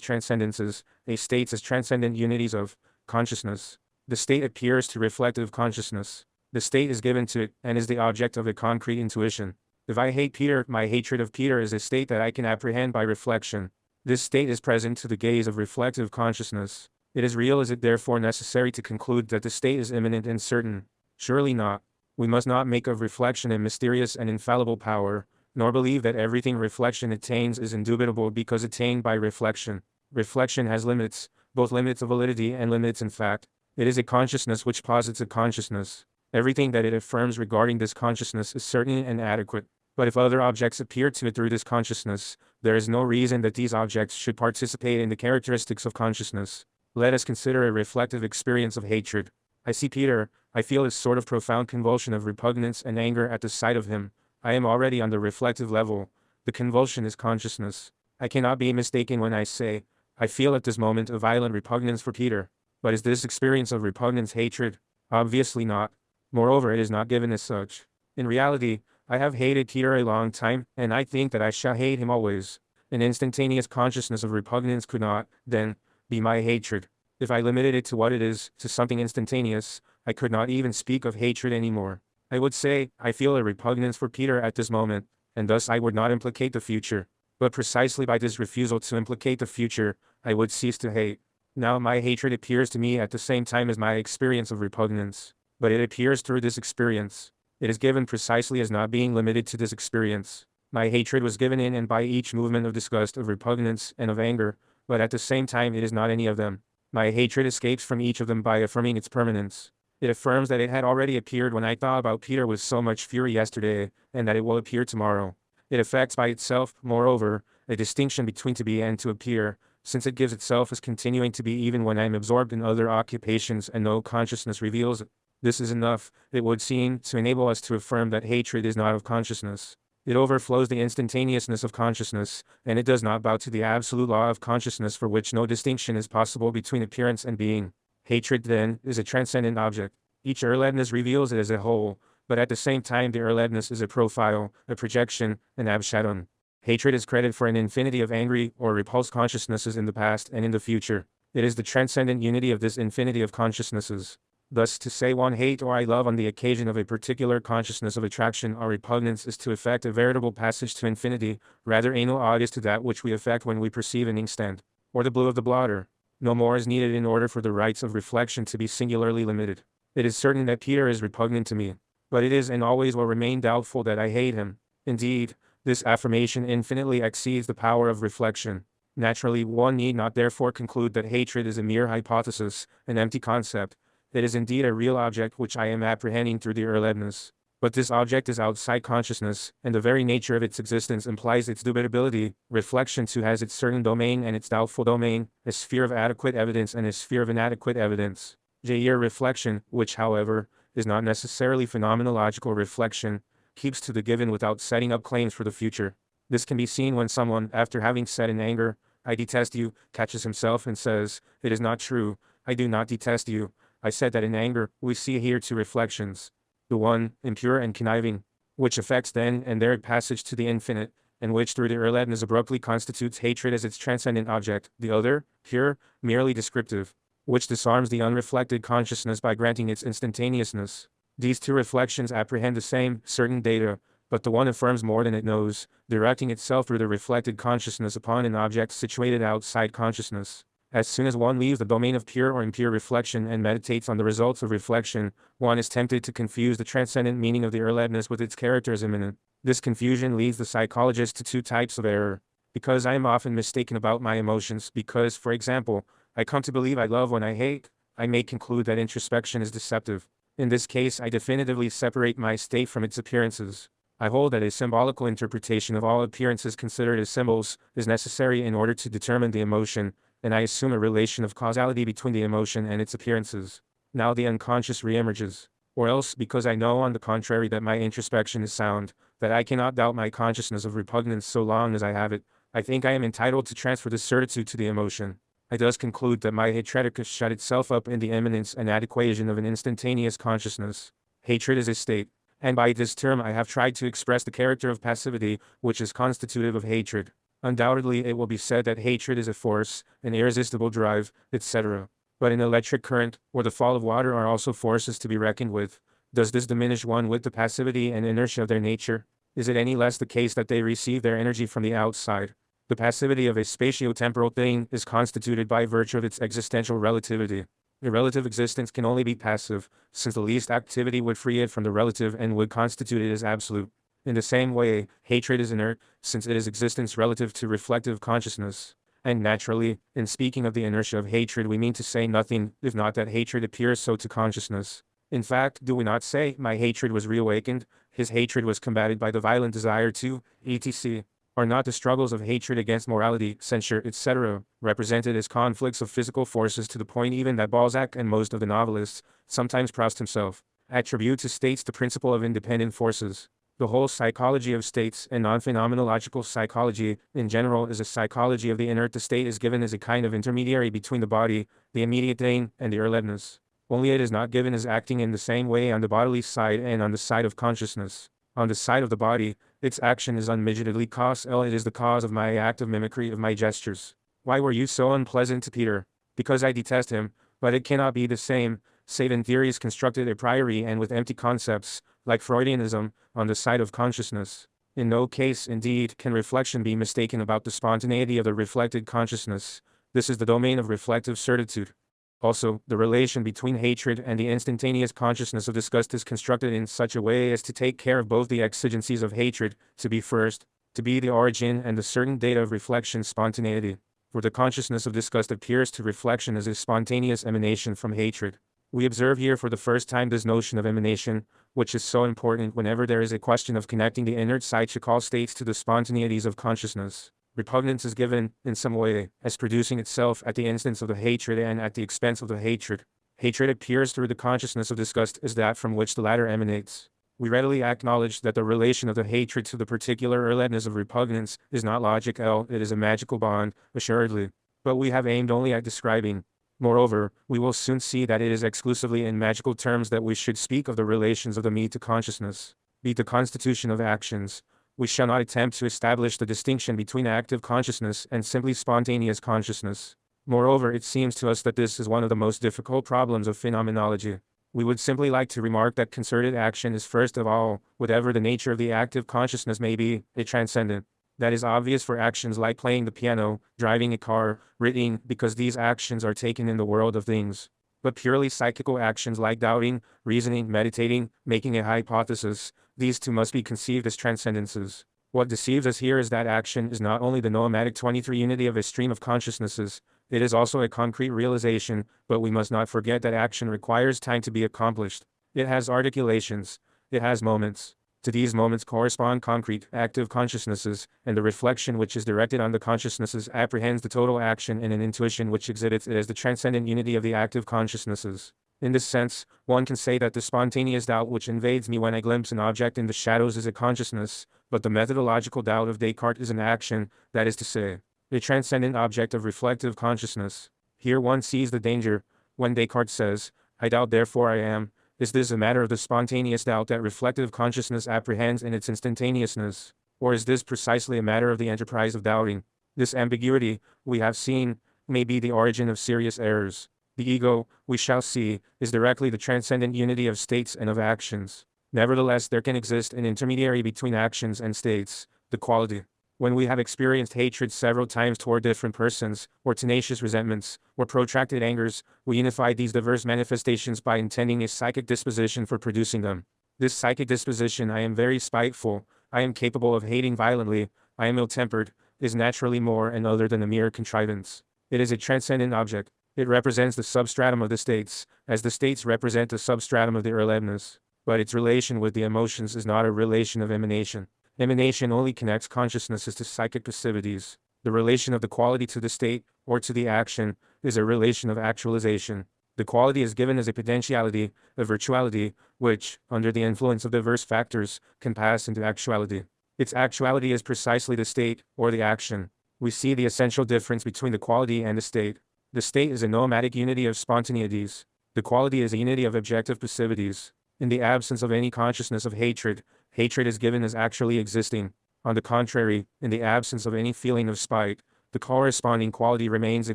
transcendences, a states as transcendent unities of consciousness. The state appears to reflective consciousness. The state is given to it, and is the object of a concrete intuition. If I hate Peter, my hatred of Peter is a state that I can apprehend by reflection. This state is present to the gaze of reflective consciousness. It is real. Is it therefore necessary to conclude that the state is immanent and certain? Surely not. We must not make of reflection a mysterious and infallible power, nor believe that everything reflection attains is indubitable because attained by reflection. Reflection has limits, both limits of validity and limits in fact. It is a consciousness which posits a consciousness. Everything that it affirms regarding this consciousness is certain and adequate. But if other objects appear to it through this consciousness, there is no reason that these objects should participate in the characteristics of consciousness. Let us consider a reflective experience of hatred. I see Peter, I feel a sort of profound convulsion of repugnance and anger at the sight of him. I am already on the reflective level. The convulsion is consciousness. I cannot be mistaken when I say, I feel at this moment a violent repugnance for Peter. But is this experience of repugnance hatred? Obviously not. Moreover, it is not given as such. In reality, I have hated Peter a long time, and I think that I shall hate him always. An instantaneous consciousness of repugnance could not, then, be my hatred. If I limited it to what it is, to something instantaneous, I could not even speak of hatred anymore. I would say, I feel a repugnance for Peter at this moment, and thus I would not implicate the future. But precisely by this refusal to implicate the future, I would cease to hate. Now my hatred appears to me at the same time as my experience of repugnance. But it appears through this experience. It is given precisely as not being limited to this experience. My hatred was given in and by each movement of disgust, of repugnance, and of anger, but at the same time it is not any of them. My hatred escapes from each of them by affirming its permanence. It affirms that it had already appeared when I thought about Peter with so much fury yesterday, and that it will appear tomorrow. It affects by itself, moreover, a distinction between to be and to appear, since it gives itself as continuing to be even when I am absorbed in other occupations and no consciousness reveals it. This is enough, it would seem, to enable us to affirm that hatred is not of consciousness. It overflows the instantaneousness of consciousness, and it does not bow to the absolute law of consciousness for which no distinction is possible between appearance and being. Hatred, then, is a transcendent object. Each irrelevance reveals it as a whole, but at the same time the irrelevance is a profile, a projection, an abschaton. Hatred is credit for an infinity of angry or repulsed consciousnesses in the past and in the future. It is the transcendent unity of this infinity of consciousnesses. Thus, to say one hate or I love on the occasion of a particular consciousness of attraction or repugnance is to effect a veritable passage to infinity, rather analogous to that which we effect when we perceive an inkstand, or the blue of the blotter. No more is needed in order for the rights of reflection to be singularly limited. It is certain that Peter is repugnant to me, but it is and always will remain doubtful that I hate him. Indeed, this affirmation infinitely exceeds the power of reflection. Naturally, one need not therefore conclude that hatred is a mere hypothesis, an empty concept. It is indeed a real object which I am apprehending through the irrelevance. But this object is outside consciousness, and the very nature of its existence implies its dubitability. Reflection too has its certain domain and its doubtful domain, a sphere of adequate evidence and a sphere of inadequate evidence. Reflection, which, however, is not necessarily phenomenological reflection, keeps to the given without setting up claims for the future. This can be seen when someone, after having said in anger, I detest you, catches himself and says, it is not true, I do not detest you. I said that in anger. We see here two reflections. The one, impure and conniving, which affects then and there passage to the infinite, and which through the irrelevance abruptly constitutes hatred as its transcendent object. The other, pure, merely descriptive, which disarms the unreflected consciousness by granting its instantaneousness. These two reflections apprehend the same, certain data, but the one affirms more than it knows, directing itself through the reflected consciousness upon an object situated outside consciousness. As soon as one leaves the domain of pure or impure reflection and meditates on the results of reflection, one is tempted to confuse the transcendent meaning of the irrelevance with its character as immanent. This confusion leads the psychologist to two types of error. Because I am often mistaken about my emotions, because, for example, I come to believe I love when I hate, I may conclude that introspection is deceptive. In this case, I definitively separate my state from its appearances. I hold that a symbolical interpretation of all appearances considered as symbols is necessary in order to determine the emotion, and I assume a relation of causality between the emotion and its appearances. Now the unconscious reemerges. Or else, because I know on the contrary that my introspection is sound, that I cannot doubt my consciousness of repugnance so long as I have it, I think I am entitled to transfer this certitude to the emotion. I thus conclude that my hatredicus shut itself up in the immanence and adequation of an instantaneous consciousness. Hatred is a state, and by this term I have tried to express the character of passivity, which is constitutive of hatred. Undoubtedly it will be said that hatred is a force, an irresistible drive, etc. But an electric current, or the fall of water are also forces to be reckoned with. Does this diminish one with the passivity and inertia of their nature? Is it any less the case that they receive their energy from the outside? The passivity of a spatio-temporal thing is constituted by virtue of its existential relativity. A relative existence can only be passive, since the least activity would free it from the relative and would constitute it as absolute. In the same way, hatred is inert, since it is existence relative to reflective consciousness. And naturally, in speaking of the inertia of hatred, we mean to say nothing, if not that hatred appears so to consciousness. In fact, do we not say, my hatred was reawakened, his hatred was combated by the violent desire to, etc.? Are not the struggles of hatred against morality, censure, etc., represented as conflicts of physical forces to the point even that Balzac and most of the novelists, sometimes Proust himself, attribute to states the principle of independent forces? The whole psychology of states and non-phenomenological psychology, in general, is a psychology of the inert. The state is given as a kind of intermediary between the body, the immediate thing, and the erlebnis. Only it is not given as acting in the same way on the bodily side and on the side of consciousness. On the side of the body, its action is unmitigedly cause-l. It is the cause of my act of mimicry of my gestures. Why were you so unpleasant to Peter? Because I detest him, but it cannot be the same, save in theories constructed a priori and with empty concepts, like Freudianism, on the side of consciousness. In no case, indeed, can reflection be mistaken about the spontaneity of the reflected consciousness. This is the domain of reflective certitude. Also, the relation between hatred and the instantaneous consciousness of disgust is constructed in such a way as to take care of both the exigencies of hatred, to be first, to be the origin and the certain data of reflection spontaneity. For the consciousness of disgust appears to reflection as a spontaneous emanation from hatred. We observe here for the first time this notion of emanation, which is so important whenever there is a question of connecting the inert psychical states to the spontaneities of consciousness. Repugnance is given, in some way, as producing itself at the instance of the hatred and at the expense of the hatred. Hatred appears through the consciousness of disgust as that from which the latter emanates. We readily acknowledge that the relation of the hatred to the particular erlebnis of repugnance is not logical, it is a magical bond, assuredly. But we have aimed only at describing. Moreover, we will soon see that it is exclusively in magical terms that we should speak of the relations of the me to consciousness. Be the constitution of actions. We shall not attempt to establish the distinction between active consciousness and simply spontaneous consciousness. Moreover, it seems to us that this is one of the most difficult problems of phenomenology. We would simply like to remark that concerted action is first of all, whatever the nature of the active consciousness may be, a transcendent. That is obvious for actions like playing the piano, driving a car, writing, because these actions are taken in the world of things. But purely psychical actions like doubting, reasoning, meditating, making a hypothesis, these too must be conceived as transcendences. What deceives us here is that action is not only the noematic 23 unity of a stream of consciousnesses, it is also a concrete realization, but we must not forget that action requires time to be accomplished. It has articulations. It has moments. To these moments correspond concrete, active consciousnesses, and the reflection which is directed on the consciousnesses apprehends the total action in an intuition which exhibits it as the transcendent unity of the active consciousnesses. In this sense, one can say that the spontaneous doubt which invades me when I glimpse an object in the shadows is a consciousness, but the methodological doubt of Descartes is an action, that is to say, a transcendent object of reflective consciousness. Here one sees the danger. When Descartes says, I doubt therefore I am, is this a matter of the spontaneous doubt that reflective consciousness apprehends in its instantaneousness? Or is this precisely a matter of the enterprise of doubting? This ambiguity, we have seen, may be the origin of serious errors. The ego, we shall see, is directly the transcendent unity of states and of actions. Nevertheless, there can exist an intermediary between actions and states, the quality. When we have experienced hatred several times toward different persons, or tenacious resentments, or protracted angers, we unify these diverse manifestations by intending a psychic disposition for producing them. This psychic disposition, I am very spiteful, I am capable of hating violently, I am ill-tempered, is naturally more and other than a mere contrivance. It is a transcendent object. It represents the substratum of the states, as the states represent the substratum of the erlebnis. But its relation with the emotions is not a relation of emanation. Emanation only connects consciousnesses to psychic passivities. The relation of the quality to the state, or to the action, is a relation of actualization. The quality is given as a potentiality, a virtuality, which, under the influence of diverse factors, can pass into actuality. Its actuality is precisely the state, or the action. We see the essential difference between the quality and the state. The state is a noematic unity of spontaneities. The quality is a unity of objective passivities. In the absence of any consciousness of hatred, hatred is given as actually existing. On the contrary, in the absence of any feeling of spite, the corresponding quality remains a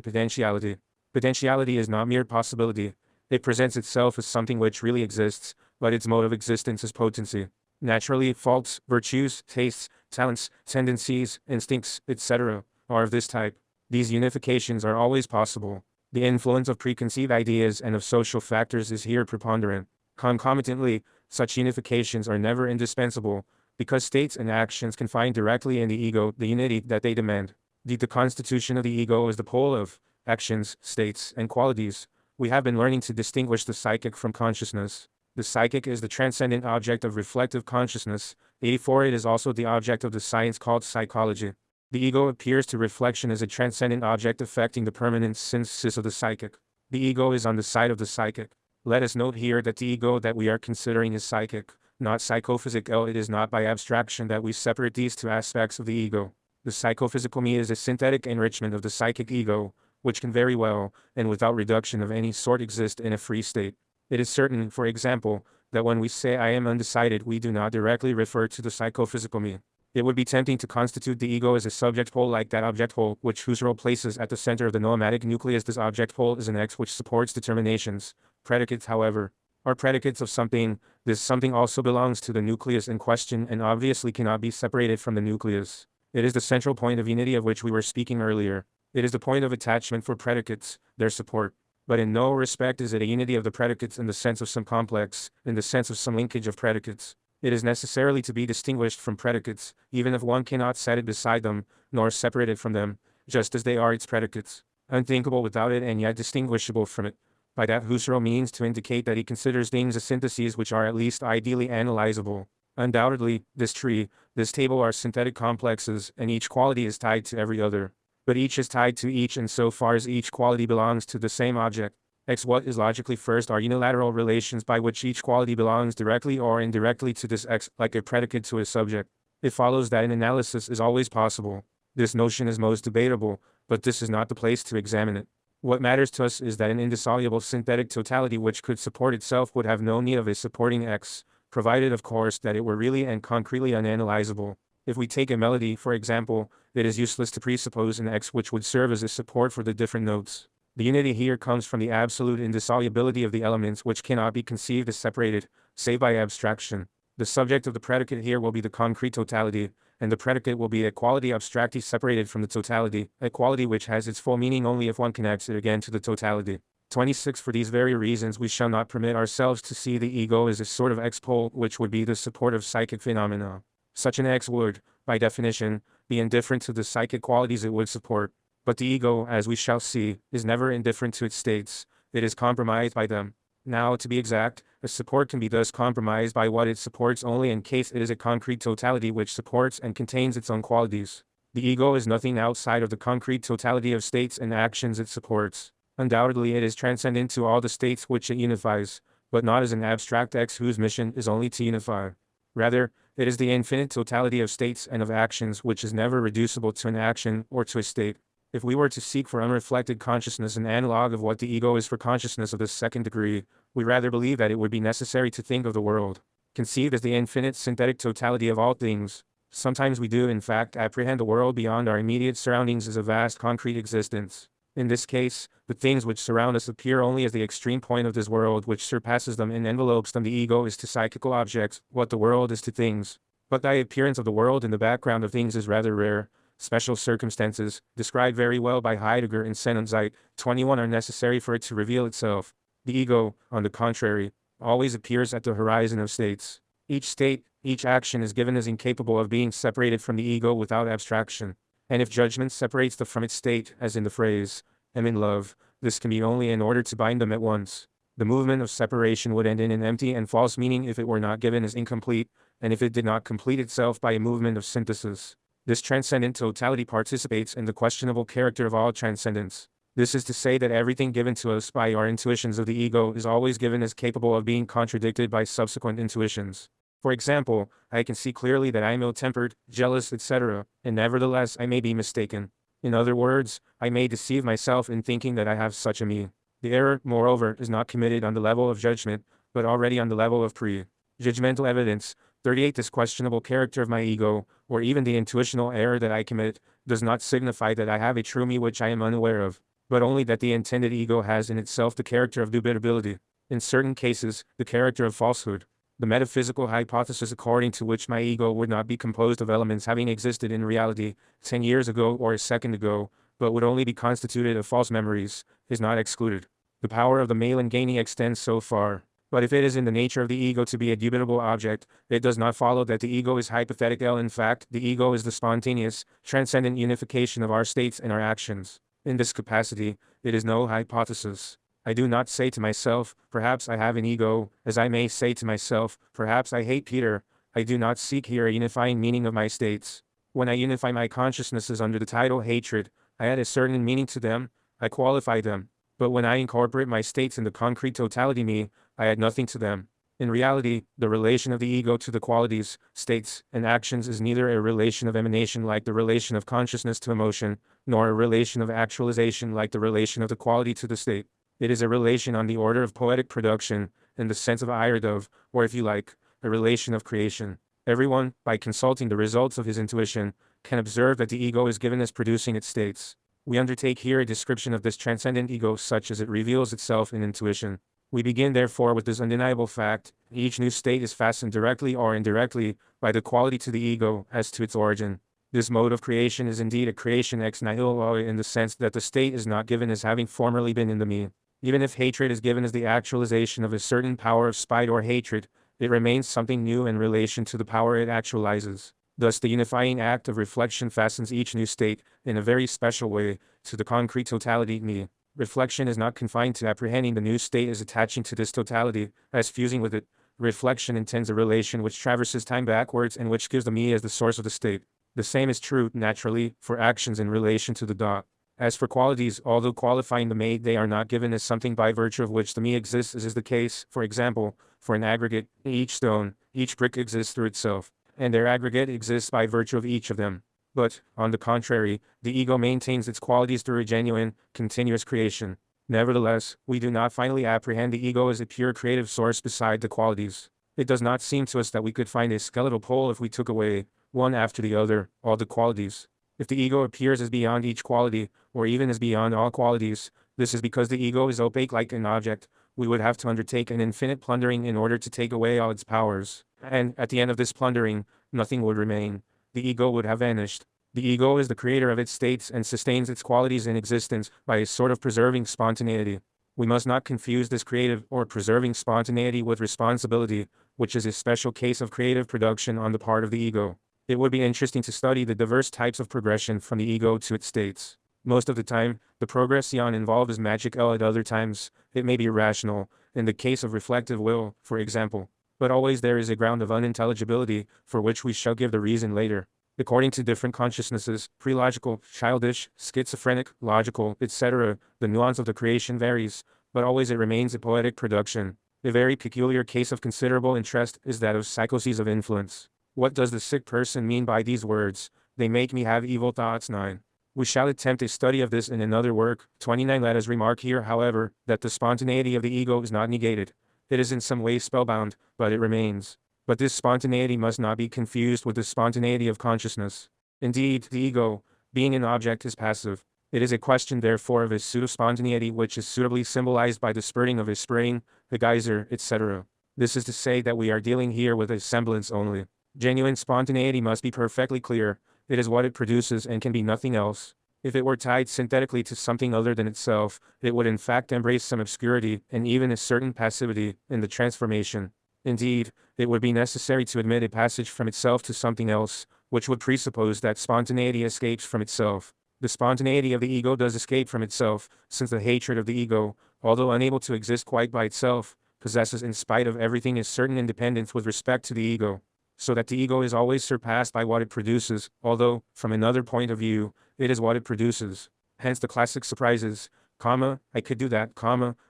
potentiality. Potentiality is not mere possibility. It presents itself as something which really exists, but its mode of existence is potency. Naturally, faults, virtues, tastes, talents, tendencies, instincts, etc., are of this type. These unifications are always possible. The influence of preconceived ideas and of social factors is here preponderant. Concomitantly, such unifications are never indispensable, because states and actions can find directly in the ego the unity that they demand. The constitution of the ego is the pole of actions, states, and qualities. We have been learning to distinguish the psychic from consciousness. The psychic is the transcendent object of reflective consciousness, for it is also the object of the science called psychology. The ego appears to reflection as a transcendent object affecting the permanent synthesis of the psychic. The ego is on the side of the psychic. Let us note here that the ego that we are considering is psychic, not psychophysical. It is not by abstraction that we separate these two aspects of the ego. The psychophysical me is a synthetic enrichment of the psychic ego, which can very well, and without reduction of any sort, exist in a free state. It is certain, for example, that when we say I am undecided, we do not directly refer to the psychophysical me. It would be tempting to constitute the ego as a subject whole like that object whole which Husserl places at the center of the noematic nucleus. This object whole is an X which supports determinations. Predicates, however, are predicates of something. This something also belongs to the nucleus in question and obviously cannot be separated from the nucleus. It is the central point of unity of which we were speaking earlier. It is the point of attachment for predicates, their support. But in no respect is it a unity of the predicates in the sense of some complex, in the sense of some linkage of predicates. It is necessarily to be distinguished from predicates, even if one cannot set it beside them, nor separate it from them, just as they are its predicates, unthinkable without it and yet distinguishable from it. By that Husserl means to indicate that he considers things as syntheses which are at least ideally analyzable. Undoubtedly, this tree, this table are synthetic complexes, and each quality is tied to every other. But each is tied to each in so far as each quality belongs to the same object. What is logically first are unilateral relations by which each quality belongs directly or indirectly to this X, like a predicate to a subject. It follows that an analysis is always possible. This notion is most debatable, but this is not the place to examine it. What matters to us is that an indissoluble synthetic totality which could support itself would have no need of a supporting X, provided of course that it were really and concretely unanalyzable. If we take a melody, for example, it is useless to presuppose an X which would serve as a support for the different notes. The unity here comes from the absolute indissolubility of the elements which cannot be conceived as separated, save by abstraction. The subject of the predicate here will be the concrete totality, and the predicate will be a quality abstractly separated from the totality, a quality which has its full meaning only if one connects it again to the totality. 26. For these very reasons we shall not permit ourselves to see the ego as a sort of X-pole which would be the support of psychic phenomena. Such an X would, by definition, be indifferent to the psychic qualities it would support. But the ego, as we shall see, is never indifferent to its states, it is compromised by them. Now, to be exact, a support can be thus compromised by what it supports only in case it is a concrete totality which supports and contains its own qualities. The ego is nothing outside of the concrete totality of states and actions it supports. Undoubtedly it is transcendent to all the states which it unifies, but not as an abstract X whose mission is only to unify. Rather, it is the infinite totality of states and of actions which is never reducible to an action or to a state. If we were to seek for unreflected consciousness an analog of what the ego is for consciousness of the second degree, we rather believe that it would be necessary to think of the world, conceived as the infinite synthetic totality of all things. Sometimes we do in fact apprehend the world beyond our immediate surroundings as a vast concrete existence. In this case, the things which surround us appear only as the extreme point of this world which surpasses them and envelopes them. The ego is to psychical objects what the world is to things. But the appearance of the world in the background of things is rather rare. Special circumstances, described very well by Heidegger in Sennenzeit 21, are necessary for it to reveal itself. The ego, on the contrary, always appears at the horizon of states. Each state, each action is given as incapable of being separated from the ego without abstraction. And if judgment separates them from its state, as in the phrase, "am in love," this can be only in order to bind them at once. The movement of separation would end in an empty and false meaning if it were not given as incomplete, and if it did not complete itself by a movement of synthesis. This transcendent totality participates in the questionable character of all transcendence. This is to say that everything given to us by our intuitions of the ego is always given as capable of being contradicted by subsequent intuitions. For example, I can see clearly that I am ill-tempered, jealous, etc., and nevertheless I may be mistaken. In other words, I may deceive myself in thinking that I have such a me. The error, moreover, is not committed on the level of judgment, but already on the level of pre-judgmental evidence. 38. This questionable character of my ego, or even the intuitional error that I commit, does not signify that I have a true me which I am unaware of, but only that the intended ego has in itself the character of dubitability, in certain cases, the character of falsehood. The metaphysical hypothesis according to which my ego would not be composed of elements having existed in reality 10 years ago or a second ago, but would only be constituted of false memories, is not excluded. The power of the male in gaining extends so far. But if it is in the nature of the ego to be a dubitable object, it does not follow that the ego is hypothetical. In fact, the ego is the spontaneous, transcendent unification of our states and our actions. In this capacity, it is no hypothesis. I do not say to myself, perhaps I have an ego, as I may say to myself, perhaps I hate Peter. I do not seek here a unifying meaning of my states. When I unify my consciousnesses under the title hatred, I add a certain meaning to them, I qualify them. But when I incorporate my states in the concrete totality me, I add nothing to them. In reality, the relation of the ego to the qualities, states, and actions is neither a relation of emanation like the relation of consciousness to emotion, nor a relation of actualization like the relation of the quality to the state. It is a relation on the order of poetic production, in the sense of Iredov, or if you like, a relation of creation. Everyone, by consulting the results of his intuition, can observe that the ego is given as producing its states. We undertake here a description of this transcendent ego such as it reveals itself in intuition. We begin therefore with this undeniable fact: each new state is fastened directly or indirectly by the quality to the ego as to its origin. This mode of creation is indeed a creation ex nihilo in the sense that the state is not given as having formerly been in the me. Even if hatred is given as the actualization of a certain power of spite or hatred, it remains something new in relation to the power it actualizes. Thus the unifying act of reflection fastens each new state, in a very special way, to the concrete totality me. Reflection is not confined to apprehending the new state as attaching to this totality, as fusing with it. Reflection intends a relation which traverses time backwards and which gives the me as the source of the state. The same is true, naturally, for actions in relation to the da. As for qualities, although qualifying the me, they are not given as something by virtue of which the me exists, as is the case, for example, for an aggregate, each stone, each brick exists through itself, and their aggregate exists by virtue of each of them. But, on the contrary, the ego maintains its qualities through a genuine, continuous creation. Nevertheless, we do not finally apprehend the ego as a pure creative source beside the qualities. It does not seem to us that we could find a skeletal pole if we took away, one after the other, all the qualities. If the ego appears as beyond each quality, or even as beyond all qualities, this is because the ego is opaque like an object. We would have to undertake an infinite plundering in order to take away all its powers. And, at the end of this plundering, nothing would remain. The ego would have vanished. The ego is the creator of its states and sustains its qualities in existence by a sort of preserving spontaneity. We must not confuse this creative or preserving spontaneity with responsibility, which is a special case of creative production on the part of the ego. It would be interesting to study the diverse types of progression from the ego to its states. Most of the time, the progression involved is magical. At other times, it may be irrational, in the case of reflective will, for example. But always there is a ground of unintelligibility, for which we shall give the reason later. According to different consciousnesses, pre-logical, childish, schizophrenic, logical, etc., the nuance of the creation varies, but always it remains a poetic production. A very peculiar case of considerable interest is that of psychoses of influence. What does the sick person mean by these words? They make me have evil thoughts. 9. We shall attempt a study of this in another work. 29. Let us remark here, however, that the spontaneity of the ego is not negated. It is in some way spellbound, but it remains. But this spontaneity must not be confused with the spontaneity of consciousness. Indeed, the ego, being an object, is passive. It is a question therefore of a pseudo-spontaneity which is suitably symbolized by the spurting of a spring, the geyser, etc. This is to say that we are dealing here with a semblance only. Genuine spontaneity must be perfectly clear. It is what it produces and can be nothing else. If it were tied synthetically to something other than itself, it would in fact embrace some obscurity and even a certain passivity in the transformation. Indeed, it would be necessary to admit a passage from itself to something else, which would presuppose that spontaneity escapes from itself. The spontaneity of the ego does escape from itself, since the hatred of the ego, although unable to exist quite by itself, possesses in spite of everything a certain independence with respect to the ego. So that the ego is always surpassed by what it produces, although, from another point of view, it is what it produces. Hence the classic surprises, I could do that,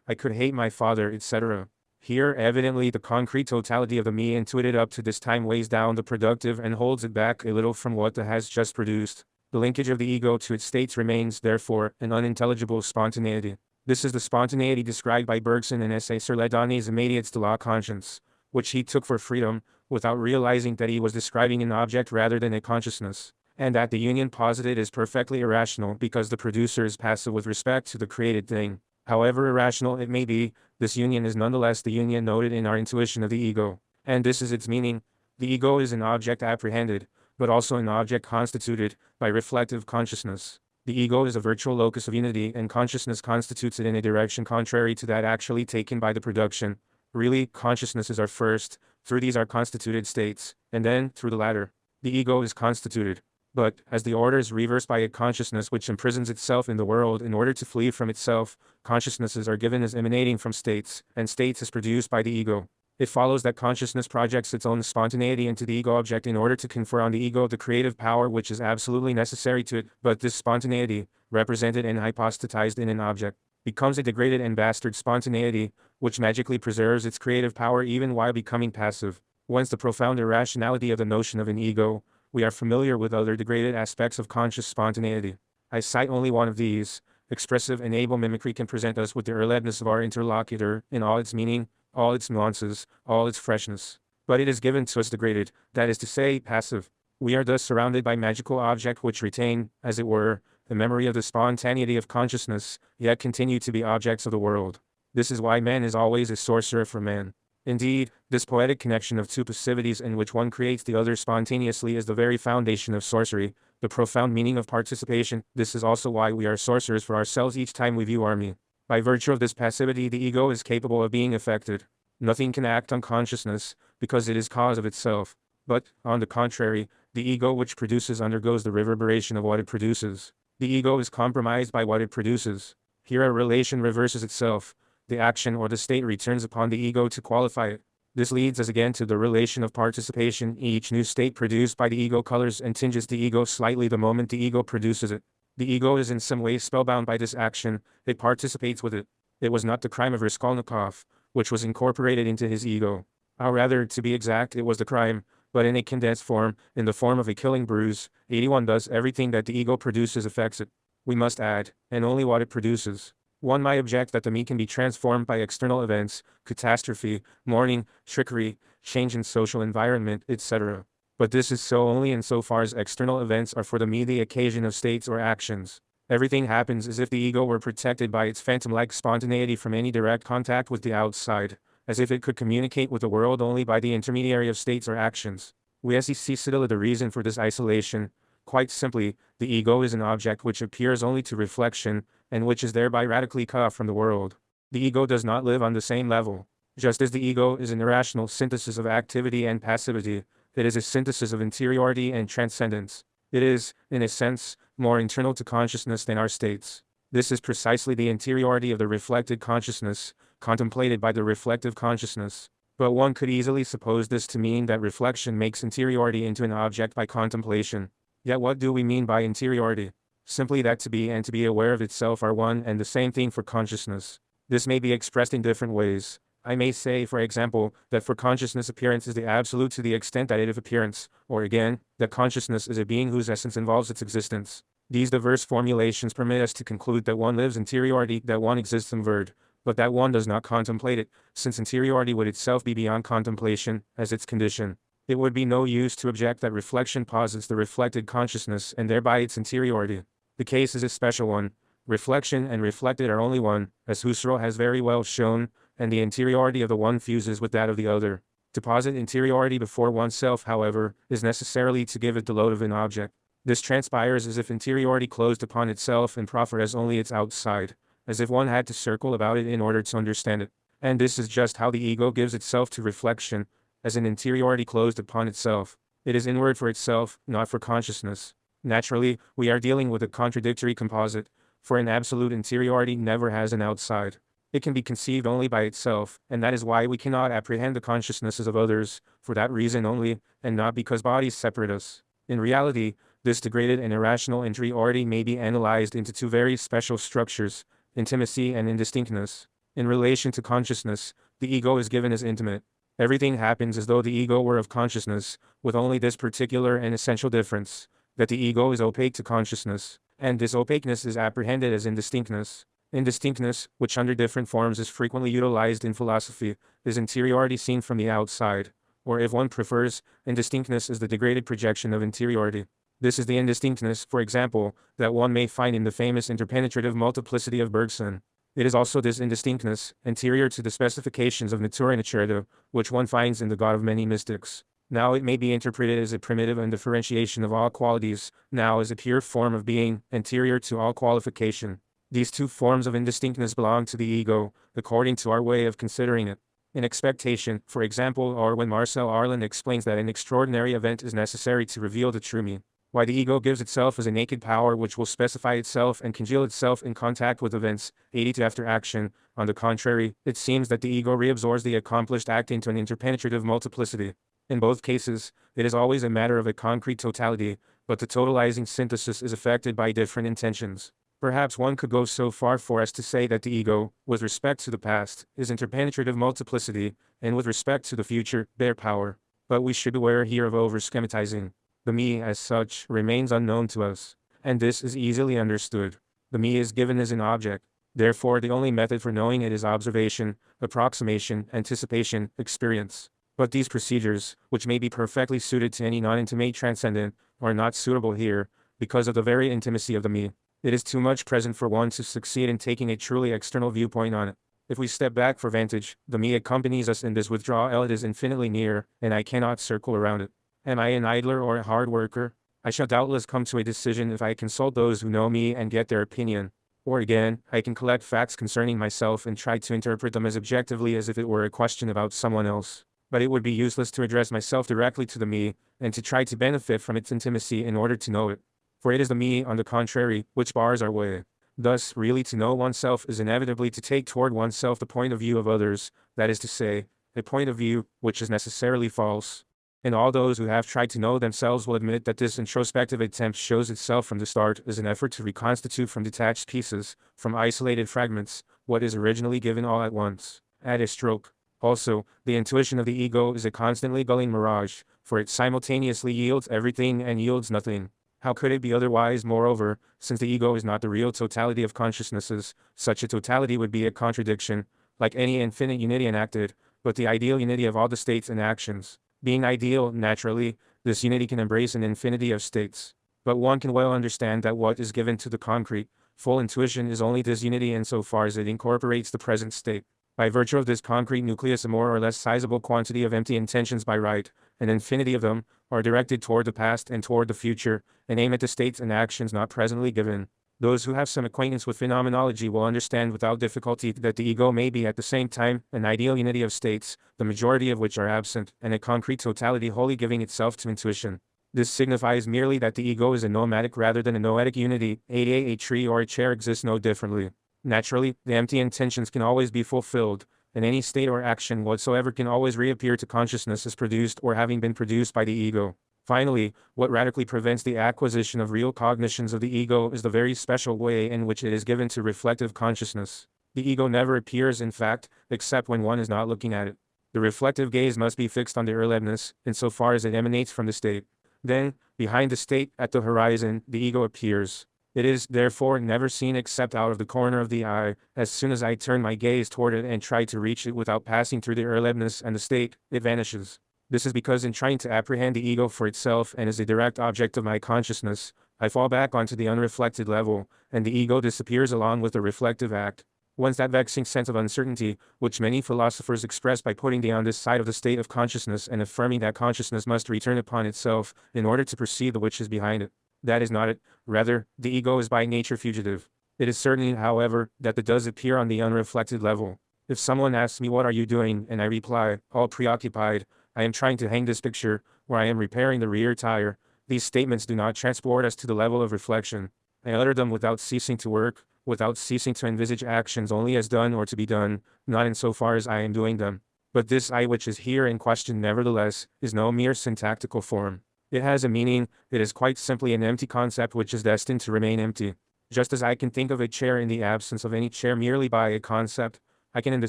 I could hate my father, etc. Here evidently the concrete totality of the me intuited up to this time weighs down the productive and holds it back a little from what it has just produced. The linkage of the ego to its states remains, therefore, an unintelligible spontaneity. This is the spontaneity described by Bergson in essay sur les données immédiates de la conscience, which he took for freedom, without realizing that he was describing an object rather than a consciousness, and that the union posited is perfectly irrational because the producer is passive with respect to the created thing. However irrational it may be, this union is nonetheless the union noted in our intuition of the ego. And this is its meaning. The ego is an object apprehended, but also an object constituted by reflective consciousness. The ego is a virtual locus of unity, and consciousness constitutes it in a direction contrary to that actually taken by the production. Really, consciousnesses are first, through these are constituted states, and then, through the latter, the ego is constituted. But, as the order is reversed by a consciousness which imprisons itself in the world in order to flee from itself, consciousnesses are given as emanating from states, and states as produced by the ego. It follows that consciousness projects its own spontaneity into the ego object in order to confer on the ego the creative power which is absolutely necessary to it, but this spontaneity, represented and hypostatized in an object, becomes a degraded and bastard spontaneity, which magically preserves its creative power even while becoming passive. Once the profound irrationality of the notion of an ego, we are familiar with other degraded aspects of conscious spontaneity. I cite only one of these. Expressive and able mimicry can present us with the irrelevance of our interlocutor in all its meaning, all its nuances, all its freshness. But it is given to us degraded, that is to say, passive. We are thus surrounded by magical objects which retain, as it were, the memory of the spontaneity of consciousness, yet continue to be objects of the world. This is why man is always a sorcerer for man. Indeed, this poetic connection of two passivities in which one creates the other spontaneously is the very foundation of sorcery, the profound meaning of participation. This is also why we are sorcerers for ourselves each time we view me. By virtue of this passivity, the ego is capable of being affected. Nothing can act on consciousness, because it is cause of itself. But, on the contrary, the ego which produces undergoes the reverberation of what it produces. The ego is compromised by what it produces. Here a relation reverses itself. The action or the state returns upon the ego to qualify it. This leads us again to the relation of participation. Each new state produced by the ego colors and tinges the ego slightly the moment the ego produces it. The ego is in some way spellbound by this action, it participates with it. It was not the crime of Raskolnikov, which was incorporated into his ego. Or rather, to be exact, it was the crime, but in a condensed form, in the form of a killing bruise. 81 Thus everything that the ego produces affects it. We must add, and only what it produces. One might object that the me can be transformed by external events, catastrophe, mourning, trickery, change in social environment, etc. But this is so only insofar as external events are for the me the occasion of states or actions. Everything happens as if the ego were protected by its phantom-like spontaneity from any direct contact with the outside, as if it could communicate with the world only by the intermediary of states or actions. We see still the reason for this isolation. Quite simply, the ego is an object which appears only to reflection, and which is thereby radically cut off from the world. The ego does not live on the same level. Just as the ego is an irrational synthesis of activity and passivity, it is a synthesis of interiority and transcendence. It is, in a sense, more internal to consciousness than our states. This is precisely the interiority of the reflected consciousness, contemplated by the reflective consciousness. But one could easily suppose this to mean that reflection makes interiority into an object by contemplation. Yet what do we mean by interiority? Simply that to be and to be aware of itself are one and the same thing for consciousness. This may be expressed in different ways. I may say, for example, that for consciousness appearance is the absolute to the extent that it is appearance, or again, that consciousness is a being whose essence involves its existence. These diverse formulations permit us to conclude that one lives interiority, that one exists inward, but that one does not contemplate it, since interiority would itself be beyond contemplation, as its condition. It would be no use to object that reflection posits the reflected consciousness and thereby its interiority. The case is a special one. Reflection and reflected are only one, as Husserl has very well shown, and the interiority of the one fuses with that of the other. To posit interiority before oneself, however, is necessarily to give it the load of an object. This transpires as if interiority closed upon itself and proffered as only its outside, as if one had to circle about it in order to understand it. And this is just how the ego gives itself to reflection, as an interiority closed upon itself. It is inward for itself, not for consciousness. Naturally, we are dealing with a contradictory composite, for an absolute interiority never has an outside. It can be conceived only by itself, and that is why we cannot apprehend the consciousnesses of others, for that reason only, and not because bodies separate us. In reality, this degraded and irrational interiority may be analyzed into two very special structures, intimacy and indistinctness. In relation to consciousness, the ego is given as intimate. Everything happens as though the ego were of consciousness, with only this particular and essential difference, that the ego is opaque to consciousness, and this opaqueness is apprehended as indistinctness. Indistinctness, which under different forms is frequently utilized in philosophy, is interiority seen from the outside, or if one prefers, indistinctness is the degraded projection of interiority. This is the indistinctness, for example, that one may find in the famous interpenetrative multiplicity of Bergson. It is also this indistinctness, anterior to the specifications of natura incerta, which one finds in the God of many mystics. Now it may be interpreted as a primitive undifferentiation of all qualities, now as a pure form of being, anterior to all qualification. These two forms of indistinctness belong to the ego, according to our way of considering it. In expectation, for example, or when Marcel Arlen explains that an extraordinary event is necessary to reveal the true me. Why the ego gives itself as a naked power which will specify itself and congeal itself in contact with events, aided to after action. On the contrary, it seems that the ego reabsorbs the accomplished act into an interpenetrative multiplicity. In both cases, it is always a matter of a concrete totality, but the totalizing synthesis is affected by different intentions. Perhaps one could go so far for as to say that the ego, with respect to the past, is interpenetrative multiplicity, and with respect to the future, bare power. But we should beware here of over-schematizing. The me, as such, remains unknown to us, and this is easily understood. The me is given as an object. Therefore, the only method for knowing it is observation, approximation, anticipation, experience. But these procedures, which may be perfectly suited to any non-intimate transcendent, are not suitable here, because of the very intimacy of the me. It is too much present for one to succeed in taking a truly external viewpoint on it. If we step back for vantage, the me accompanies us in this withdrawal. It is infinitely near, and I cannot circle around it. Am I an idler or a hard worker? I shall doubtless come to a decision if I consult those who know me and get their opinion. Or again, I can collect facts concerning myself and try to interpret them as objectively as if it were a question about someone else. But it would be useless to address myself directly to the me, and to try to benefit from its intimacy in order to know it. For it is the me, on the contrary, which bars our way. Thus, really to know oneself is inevitably to take toward oneself the point of view of others, that is to say, a point of view which is necessarily false. And all those who have tried to know themselves will admit that this introspective attempt shows itself from the start as an effort to reconstitute from detached pieces, from isolated fragments, what is originally given all at once, at a stroke. Also, the intuition of the ego is a constantly gulling mirage, for it simultaneously yields everything and yields nothing. How could it be otherwise? Moreover, since the ego is not the real totality of consciousnesses, such a totality would be a contradiction, like any infinite unity enacted, but the ideal unity of all the states and actions. Being ideal, naturally, this unity can embrace an infinity of states. But one can well understand that what is given to the concrete, full intuition is only this unity insofar as it incorporates the present state. By virtue of this concrete nucleus, a more or less sizable quantity of empty intentions by right, an infinity of them, are directed toward the past and toward the future, and aim at the states and actions not presently given. Those who have some acquaintance with phenomenology will understand without difficulty that the ego may be at the same time an ideal unity of states, the majority of which are absent, and a concrete totality wholly giving itself to intuition. This signifies merely that the ego is a nomadic rather than a noetic unity. A tree or a chair exists no differently. Naturally, the empty intentions can always be fulfilled, and any state or action whatsoever can always reappear to consciousness as produced or having been produced by the ego. Finally, what radically prevents the acquisition of real cognitions of the ego is the very special way in which it is given to reflective consciousness. The ego never appears, in fact, except when one is not looking at it. The reflective gaze must be fixed on the erlebnis, insofar as it emanates from the state. Then, behind the state, at the horizon, the ego appears. It is, therefore, never seen except out of the corner of the eye. As soon as I turn my gaze toward it and try to reach it without passing through the erlebnis and the state, it vanishes. This is because in trying to apprehend the ego for itself and as a direct object of my consciousness, I fall back onto the unreflected level, and the ego disappears along with the reflective act. Once that vexing sense of uncertainty, which many philosophers express by putting down this side of the state of consciousness and affirming that consciousness must return upon itself in order to perceive the which is behind it. That is not it. Rather, the ego is by nature fugitive. It is certain, however, that it does appear on the unreflected level. If someone asks me what are you doing, and I reply, all preoccupied, I am trying to hang this picture, or I am repairing the rear tire, these statements do not transport us to the level of reflection. I utter them without ceasing to work, without ceasing to envisage actions only as done or to be done, not insofar as I am doing them. But this I which is here in question nevertheless, is no mere syntactical form. It has a meaning. It is quite simply an empty concept which is destined to remain empty. Just as I can think of a chair in the absence of any chair merely by a concept, I can in the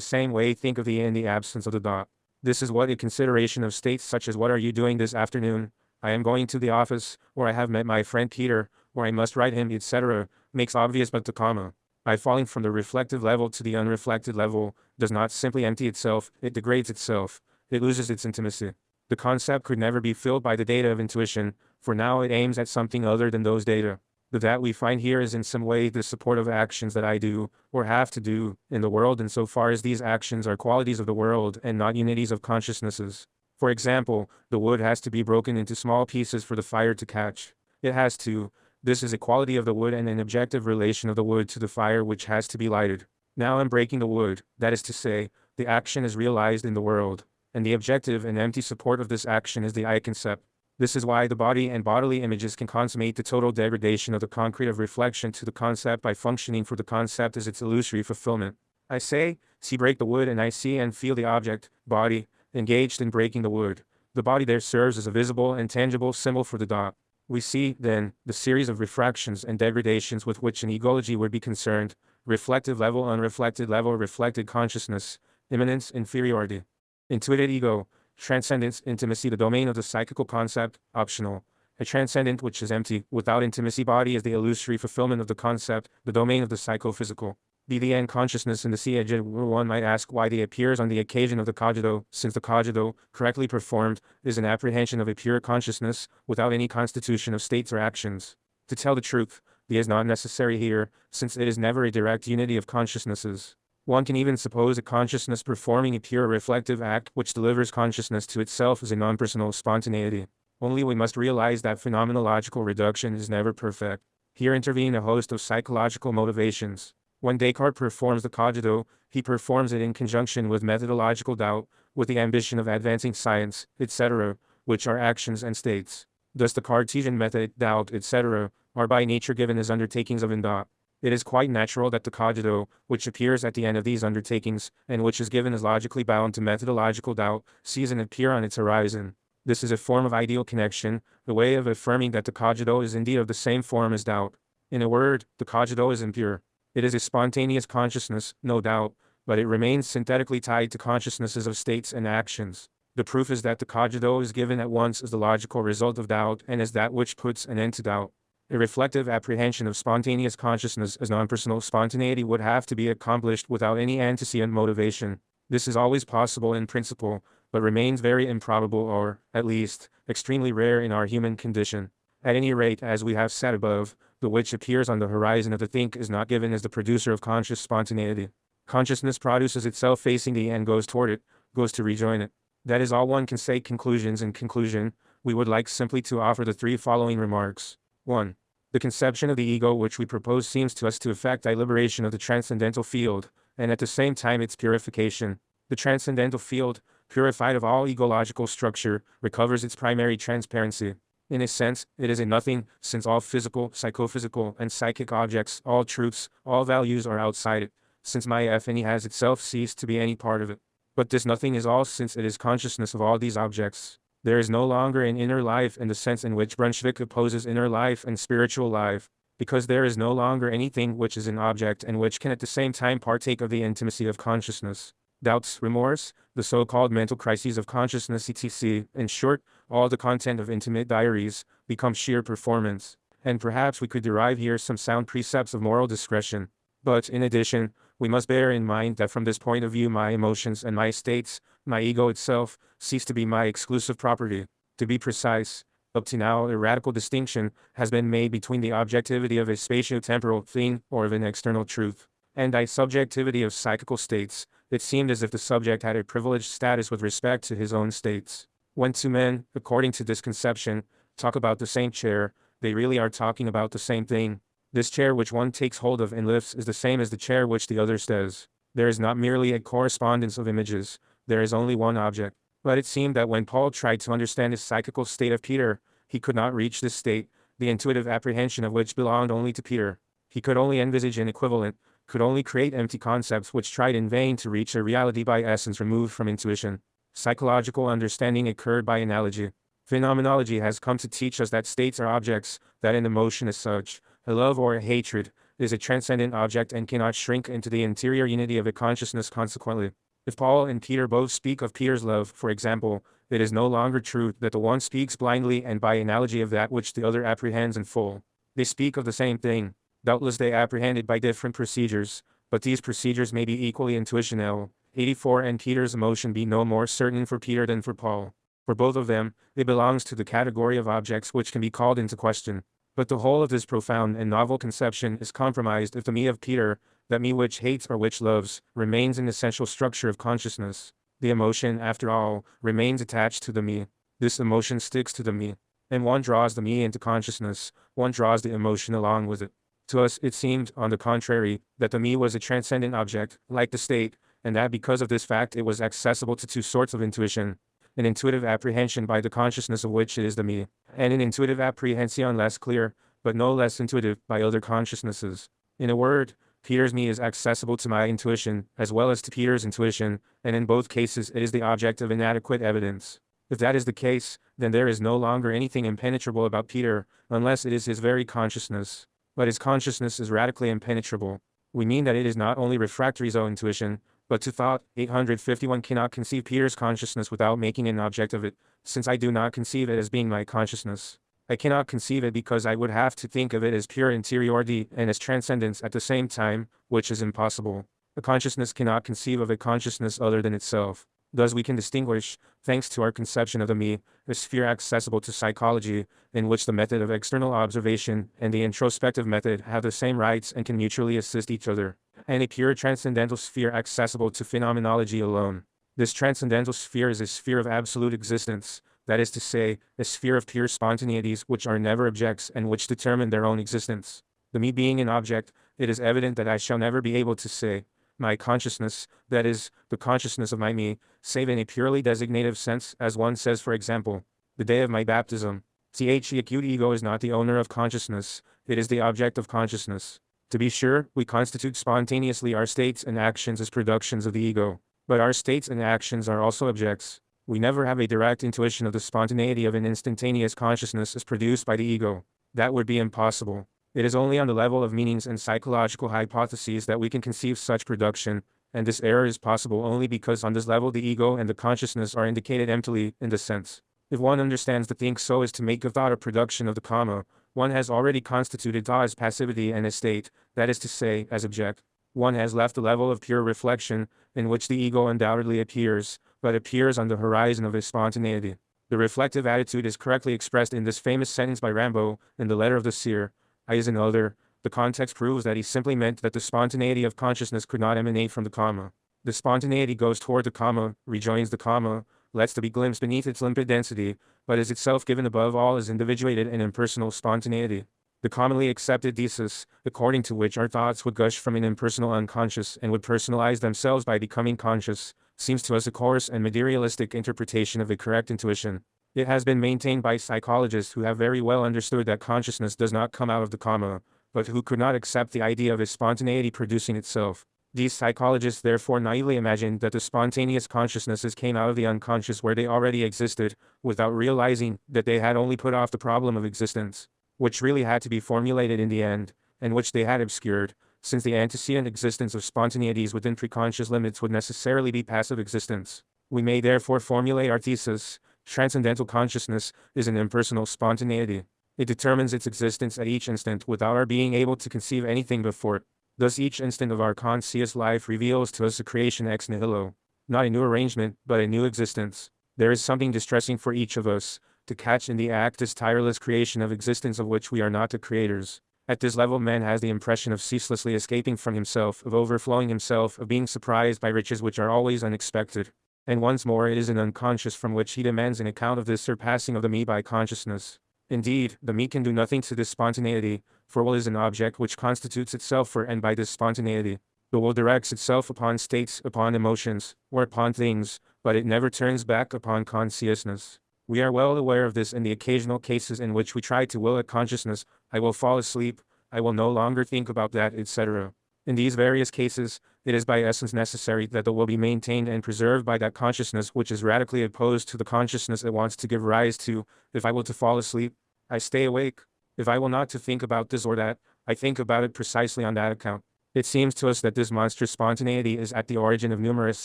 same way think of the in the absence of the dot. This is what a consideration of states such as what are you doing this afternoon, I am going to the office, or I have met my friend Peter, or I must write him, etc., makes obvious. But the comma, by falling from the reflective level to the unreflected level, does not simply empty itself, it degrades itself, it loses its intimacy. The concept could never be filled by the data of intuition, for now it aims at something other than those data. The that we find here is in some way the support of actions that I do, or have to do, in the world insofar as these actions are qualities of the world and not unities of consciousnesses. For example, the wood has to be broken into small pieces for the fire to catch. It has to. This is a quality of the wood and an objective relation of the wood to the fire which has to be lighted. Now I'm breaking the wood, that is to say, the action is realized in the world, and the objective and empty support of this action is the I concept. This is why the body and bodily images can consummate the total degradation of the concrete of reflection to the concept by functioning for the concept as its illusory fulfillment. I say, see break the wood and I see and feel the object, body, engaged in breaking the wood. The body there serves as a visible and tangible symbol for the dot. We see, then, the series of refractions and degradations with which an egology would be concerned: reflective level, unreflected level, reflected consciousness, immanence, inferiority. Intuited ego, transcendence, intimacy, the domain of the psychical concept, optional. A transcendent which is empty, without intimacy body is the illusory fulfillment of the concept, the domain of the psychophysical. The end consciousness in the siege. One might ask why the appears on the occasion of the cogito, since the cogito, correctly performed, is an apprehension of a pure consciousness, without any constitution of states or actions. To tell the truth, the is not necessary here, since it is never a direct unity of consciousnesses. One can even suppose a consciousness performing a pure reflective act which delivers consciousness to itself as a non-personal spontaneity. Only we must realize that phenomenological reduction is never perfect. Here intervene a host of psychological motivations. When Descartes performs the cogito, he performs it in conjunction with methodological doubt, with the ambition of advancing science, etc., which are actions and states. Thus the Cartesian method, doubt, etc., are by nature given as undertakings of indot. It is quite natural that the cogito, which appears at the end of these undertakings, and which is given as logically bound to methodological doubt, sees and appear on its horizon. This is a form of ideal connection, the way of affirming that the cogito is indeed of the same form as doubt. In a word, the cogito is impure. It is a spontaneous consciousness, no doubt, but it remains synthetically tied to consciousnesses of states and actions. The proof is that the cogito is given at once as the logical result of doubt and as that which puts an end to doubt. A reflective apprehension of spontaneous consciousness as non-personal spontaneity would have to be accomplished without any antecedent motivation. This is always possible in principle, but remains very improbable or, at least, extremely rare in our human condition. At any rate, as we have said above, the which appears on the horizon of the think is not given as the producer of conscious spontaneity. Consciousness produces itself facing the and goes toward it, goes to rejoin it. That is all one can say. Conclusions. In conclusion, we would like simply to offer the three following remarks. 1. The conception of the ego which we propose seems to us to effect a liberation of the transcendental field, and at the same time its purification. The transcendental field, purified of all egological structure, recovers its primary transparency. In a sense, it is a nothing, since all physical, psychophysical, and psychic objects, all truths, all values are outside it, since my effany has itself ceased to be any part of it. But this nothing is all, since it is consciousness of all these objects. There is no longer an inner life in the sense in which Brunswick opposes inner life and spiritual life, because there is no longer anything which is an object and which can at the same time partake of the intimacy of consciousness. Doubts, remorse, the so-called mental crises of consciousness, etc., in short, all the content of intimate diaries, become sheer performance. And perhaps we could derive here some sound precepts of moral discretion. But, in addition, we must bear in mind that from this point of view my emotions and my states, my ego itself, cease to be my exclusive property. To be precise, up to now a radical distinction has been made between the objectivity of a spatio-temporal thing or of an external truth, and the subjectivity of psychical states. It seemed as if the subject had a privileged status with respect to his own states. When two men, according to this conception, talk about the same chair, they really are talking about the same thing. This chair which one takes hold of and lifts is the same as the chair which the other stays. There is not merely a correspondence of images, there is only one object. But it seemed that when Paul tried to understand the psychical state of Peter, he could not reach this state, the intuitive apprehension of which belonged only to Peter. He could only envisage an equivalent, could only create empty concepts which tried in vain to reach a reality by essence removed from intuition. Psychological understanding occurred by analogy. Phenomenology has come to teach us that states are objects, that an emotion as such, a love or a hatred, is a transcendent object and cannot shrink into the interior unity of a consciousness. Consequently, if Paul and Peter both speak of Peter's love, for example, it is no longer true that the one speaks blindly and by analogy of that which the other apprehends in full. They speak of the same thing. Doubtless they apprehend it by different procedures, but these procedures may be equally intuitional. 84 And Peter's emotion be no more certain for Peter than for Paul. For both of them, it belongs to the category of objects which can be called into question. But the whole of this profound and novel conception is compromised if the me of Peter, that me which hates or which loves, remains an essential structure of consciousness. The emotion, after all, remains attached to the me. This emotion sticks to the me. And one draws the me into consciousness, one draws the emotion along with it. To us it seemed, on the contrary, that the me was a transcendent object, like the state, and that because of this fact it was accessible to two sorts of intuition: an intuitive apprehension by the consciousness of which it is the me, and an intuitive apprehension less clear, but no less intuitive, by other consciousnesses. In a word, Peter's me is accessible to my intuition, as well as to Peter's intuition, and in both cases it is the object of inadequate evidence. If that is the case, then there is no longer anything impenetrable about Peter, unless it is his very consciousness. But his consciousness is radically impenetrable. We mean that it is not only refractory to intuition, but to thought. 851 cannot conceive Peter's consciousness without making an object of it, since I do not conceive it as being my consciousness. I cannot conceive it because I would have to think of it as pure interiority and as transcendence at the same time, which is impossible. A consciousness cannot conceive of a consciousness other than itself. Thus we can distinguish, thanks to our conception of the me, a sphere accessible to psychology, in which the method of external observation and the introspective method have the same rights and can mutually assist each other, and a pure transcendental sphere accessible to phenomenology alone. This transcendental sphere is a sphere of absolute existence, that is to say, a sphere of pure spontaneities which are never objects and which determine their own existence. The me being an object, it is evident that I shall never be able to say, my consciousness, that is, the consciousness of my me, save in a purely designative sense, as one says, for example, the day of my baptism. The acute ego is not the owner of consciousness, it is the object of consciousness. To be sure, we constitute spontaneously our states and actions as productions of the ego, but our states and actions are also objects. We never have a direct intuition of the spontaneity of an instantaneous consciousness as produced by the ego. That would be impossible. It is only on the level of meanings and psychological hypotheses that we can conceive such production, and this error is possible only because on this level the ego and the consciousness are indicated emptily, in the sense. If one understands the thing so as to make of thought a production of the karma, one has already constituted thought as passivity and as state, that is to say, as object. One has left the level of pure reflection, in which the ego undoubtedly appears, but appears on the horizon of his spontaneity. The reflective attitude is correctly expressed in this famous sentence by Rambo, in the letter of the seer, I is another. The context proves that he simply meant that the spontaneity of consciousness could not emanate from the karma. The spontaneity goes toward the karma, rejoins the karma, lets to be glimpsed beneath its limpid density, but is itself given above all as individuated and impersonal spontaneity. The commonly accepted thesis, according to which our thoughts would gush from an impersonal unconscious and would personalize themselves by becoming conscious, seems to us a coarse and materialistic interpretation of a correct intuition. It has been maintained by psychologists who have very well understood that consciousness does not come out of the karma, but who could not accept the idea of a spontaneity producing itself. These psychologists therefore naively imagined that the spontaneous consciousnesses came out of the unconscious where they already existed, without realizing that they had only put off the problem of existence, which really had to be formulated in the end, and which they had obscured, since the antecedent existence of spontaneities within preconscious limits would necessarily be passive existence. We may therefore formulate our thesis: transcendental consciousness is an impersonal spontaneity. It determines its existence at each instant without our being able to conceive anything before it. Thus each instant of our conscious life reveals to us a creation ex nihilo. Not a new arrangement, but a new existence. There is something distressing for each of us, to catch in the act this tireless creation of existence of which we are not the creators. At this level man has the impression of ceaselessly escaping from himself, of overflowing himself, of being surprised by riches which are always unexpected. And once more it is an unconscious from which he demands an account of this surpassing of the me by consciousness. Indeed, the me can do nothing to this spontaneity, for will is an object which constitutes itself for and by this spontaneity. The will directs itself upon states, upon emotions, or upon things, but it never turns back upon consciousness. We are well aware of this in the occasional cases in which we try to will at consciousness, I will fall asleep, I will no longer think about that, etc. In these various cases, it is by essence necessary that the will be maintained and preserved by that consciousness which is radically opposed to the consciousness it wants to give rise to. If I will to fall asleep, I stay awake. If I will not to think about this or that, I think about it precisely on that account. It seems to us that this monstrous spontaneity is at the origin of numerous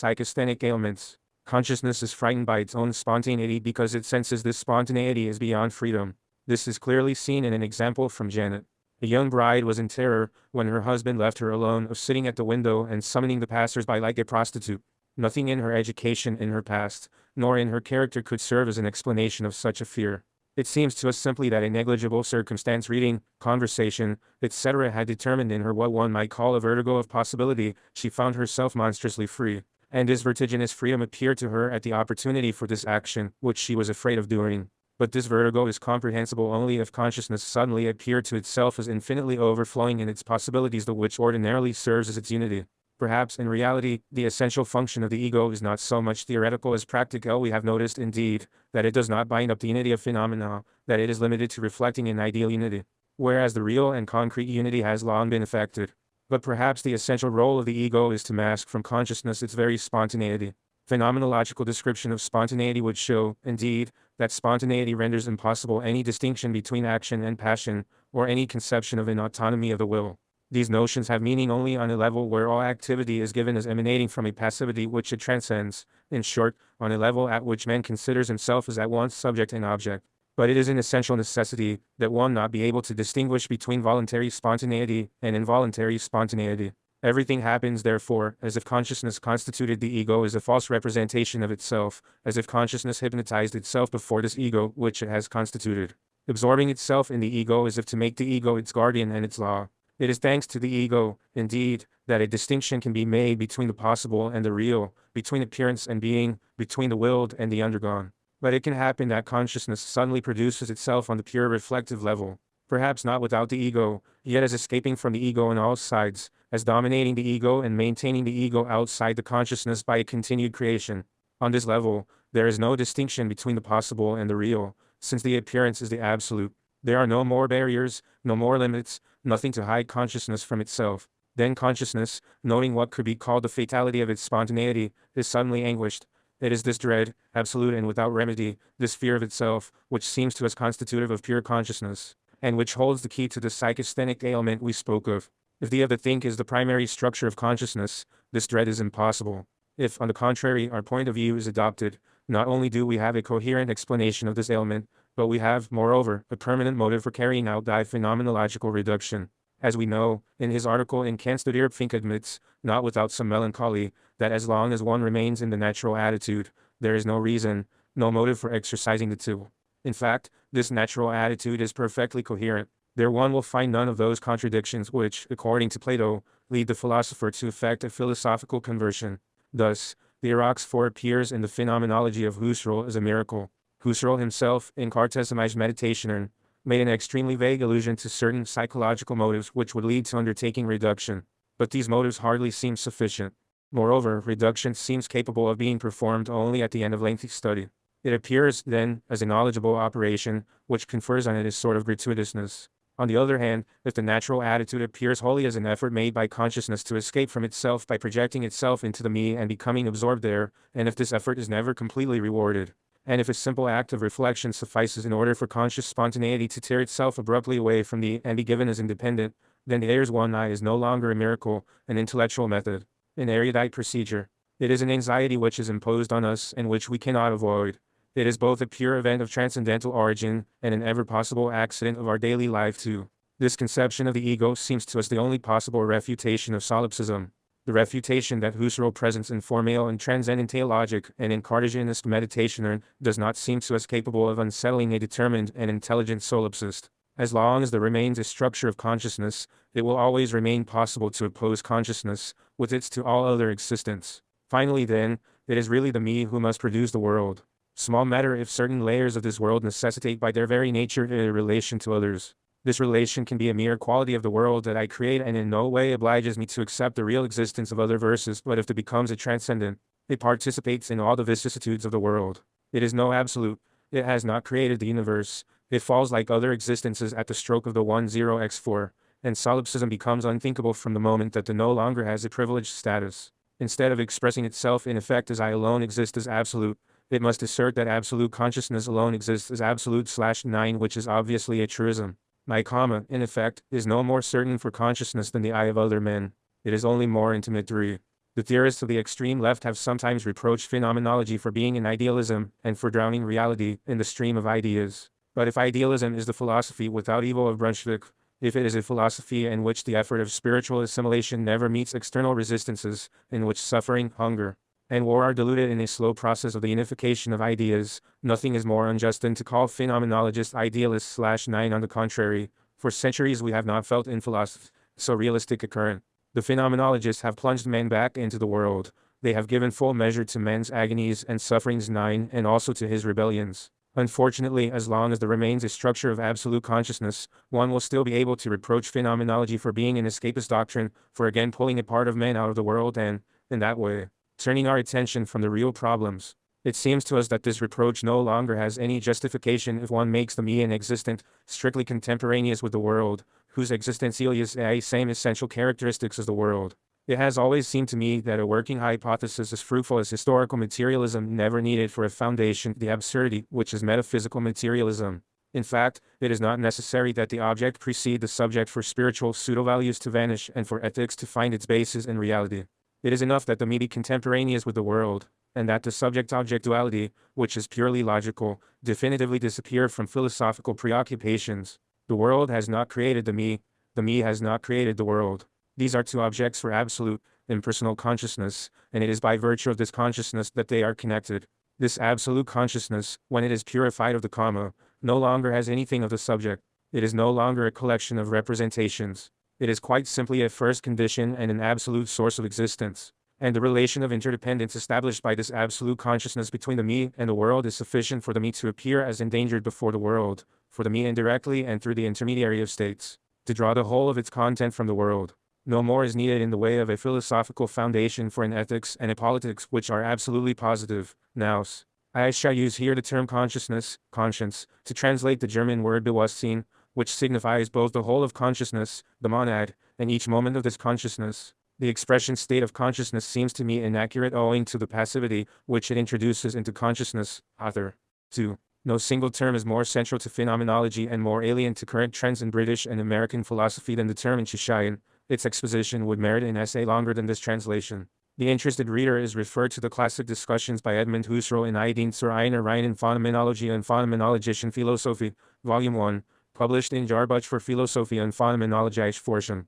psychasthenic ailments. Consciousness is frightened by its own spontaneity because it senses this spontaneity is beyond freedom. This is clearly seen in an example from Janet. A young bride was in terror when her husband left her alone, of sitting at the window and summoning the passers-by like a prostitute. Nothing in her education, in her past, nor in her character could serve as an explanation of such a fear. It seems to us simply that a negligible circumstance, reading, conversation, etc., had determined in her what one might call a vertigo of possibility. She found herself monstrously free, and this vertiginous freedom appeared to her at the opportunity for this action, which she was afraid of doing. But this vertigo is comprehensible only if consciousness suddenly appeared to itself as infinitely overflowing in its possibilities, the which ordinarily serves as its unity. Perhaps in reality, the essential function of the ego is not so much theoretical as practical. We have noticed, indeed, that it does not bind up the unity of phenomena, that it is limited to reflecting an ideal unity, whereas the real and concrete unity has long been affected. But perhaps the essential role of the ego is to mask from consciousness its very spontaneity. Phenomenological description of spontaneity would show, indeed, that spontaneity renders impossible any distinction between action and passion, or any conception of an autonomy of the will. These notions have meaning only on a level where all activity is given as emanating from a passivity which it transcends, in short, on a level at which man considers himself as at once subject and object. But it is an essential necessity that one not be able to distinguish between voluntary spontaneity and involuntary spontaneity. Everything happens, therefore, as if consciousness constituted the ego as a false representation of itself, as if consciousness hypnotized itself before this ego which it has constituted, absorbing itself in the ego as if to make the ego its guardian and its law. It is thanks to the ego, indeed, that a distinction can be made between the possible and the real, between appearance and being, between the willed and the undergone. But it can happen that consciousness suddenly produces itself on the pure reflective level, perhaps not without the ego, yet as escaping from the ego on all sides, as dominating the ego and maintaining the ego outside the consciousness by a continued creation. On this level, there is no distinction between the possible and the real, since the appearance is the absolute. There are no more barriers, no more limits, nothing to hide consciousness from itself. Then consciousness, knowing what could be called the fatality of its spontaneity, is suddenly anguished. It is this dread, absolute and without remedy, this fear of itself, which seems to us constitutive of pure consciousness, and which holds the key to the psychasthenic ailment we spoke of. If the think is the primary structure of consciousness, this dread is impossible. If, on the contrary, our point of view is adopted, not only do we have a coherent explanation of this ailment, but we have, moreover, a permanent motive for carrying out die phenomenological reduction. As we know, in his article in Kannst der Fink admits, not without some melancholy, that as long as one remains in the natural attitude, there is no reason, no motive for exercising the two. In fact, this natural attitude is perfectly coherent. There one will find none of those contradictions which, according to Plato, lead the philosopher to effect a philosophical conversion. Thus, the Erox appears in the phenomenology of Husserl as a miracle. Husserl himself, in Kartesimische Meditationen, made an extremely vague allusion to certain psychological motives which would lead to undertaking reduction. But these motives hardly seem sufficient. Moreover, reduction seems capable of being performed only at the end of lengthy study. It appears, then, as a knowledgeable operation, which confers on it a sort of gratuitousness. On the other hand, if the natural attitude appears wholly as an effort made by consciousness to escape from itself by projecting itself into the me and becoming absorbed there, and if this effort is never completely rewarded, and if a simple act of reflection suffices in order for conscious spontaneity to tear itself abruptly away from the and be given as independent, then the Ayers one I is no longer a miracle, an intellectual method, an erudite procedure. It is an anxiety which is imposed on us and which we cannot avoid. It is both a pure event of transcendental origin and an ever-possible accident of our daily life too. This conception of the ego seems to us the only possible refutation of solipsism. The refutation that Husserl presents in Formale and Transcendentalogic and in Cartesianist Meditation does not seem to us capable of unsettling a determined and intelligent solipsist. As long as there remains a structure of consciousness, it will always remain possible to oppose consciousness, with its to all other existence. Finally then, it is really the me who must produce the world. Small matter if certain layers of this world necessitate by their very nature a relation to others. This relation can be a mere quality of the world that I create and in no way obliges me to accept the real existence of other verses, but if it becomes a transcendent, it participates in all the vicissitudes of the world. It is no absolute, it has not created the universe, it falls like other existences at the stroke of the 10x4, and solipsism becomes unthinkable from the moment that the no longer has a privileged status. Instead of expressing itself in effect as I alone exist as absolute, it must assert that absolute consciousness alone exists as absolute/9, which is obviously a truism. My comma, in effect, is no more certain for consciousness than the eye of other men. It is only more intimate. 3. The theorists of the extreme left have sometimes reproached phenomenology for being an idealism, and for drowning reality in the stream of ideas. But if idealism is the philosophy without evil of Brunswick, if it is a philosophy in which the effort of spiritual assimilation never meets external resistances, in which suffering, hunger, and war are diluted in a slow process of the unification of ideas. Nothing is more unjust than to call phenomenologists idealists / nine. On the contrary, for centuries we have not felt in philosophy so realistic a current. The phenomenologists have plunged man back into the world. They have given full measure to man's agonies and sufferings 9 and also to his rebellions. Unfortunately, as long as there remains a structure of absolute consciousness, one will still be able to reproach phenomenology for being an escapist doctrine, for again pulling a part of man out of the world and, in that way, turning our attention from the real problems. It seems to us that this reproach no longer has any justification if one makes the me inexistent, strictly contemporaneous with the world, whose existentially is the same essential characteristics as the world. It has always seemed to me that a working hypothesis as fruitful as historical materialism never needed for a foundation the absurdity which is metaphysical materialism. In fact, it is not necessary that the object precede the subject for spiritual pseudo-values to vanish and for ethics to find its basis in reality. It is enough that the me be contemporaneous with the world, and that the subject-object duality, which is purely logical, definitively disappear from philosophical preoccupations. The world has not created the me has not created the world. These are two objects for absolute, impersonal consciousness, and it is by virtue of this consciousness that they are connected. This absolute consciousness, when it is purified of the karma, no longer has anything of the subject. It is no longer a collection of representations. It is quite simply a first condition and an absolute source of existence. And the relation of interdependence established by this absolute consciousness between the me and the world is sufficient for the me to appear as endangered before the world, for the me indirectly and through the intermediary of states, to draw the whole of its content from the world. No more is needed in the way of a philosophical foundation for an ethics and a politics which are absolutely positive. Nous. I shall use here the term consciousness, conscience, to translate the German word Bewusstsein, which signifies both the whole of consciousness, the monad, and each moment of this consciousness. The expression state of consciousness seems to me inaccurate owing to the passivity which it introduces into consciousness. Author. 2. No single term is more central to phenomenology and more alien to current trends in British and American philosophy than the term Inschischein. Its exposition would merit an essay longer than this translation. The interested reader is referred to the classic discussions by Edmund Husserl in Ideen zur einer reinen Phänomenologie und phänomenologischen Philosophie, Volume 1, published in Jahrbuch für Philosophie und Phänomenologische Forschung.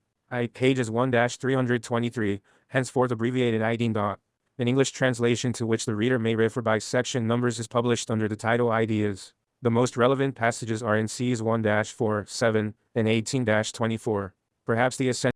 Pages 1-323, henceforth abbreviated Ideen. An English translation to which the reader may refer by section numbers is published under the title Ideas. The most relevant passages are in Cs 1-4, 7, and 18-24. Perhaps the essential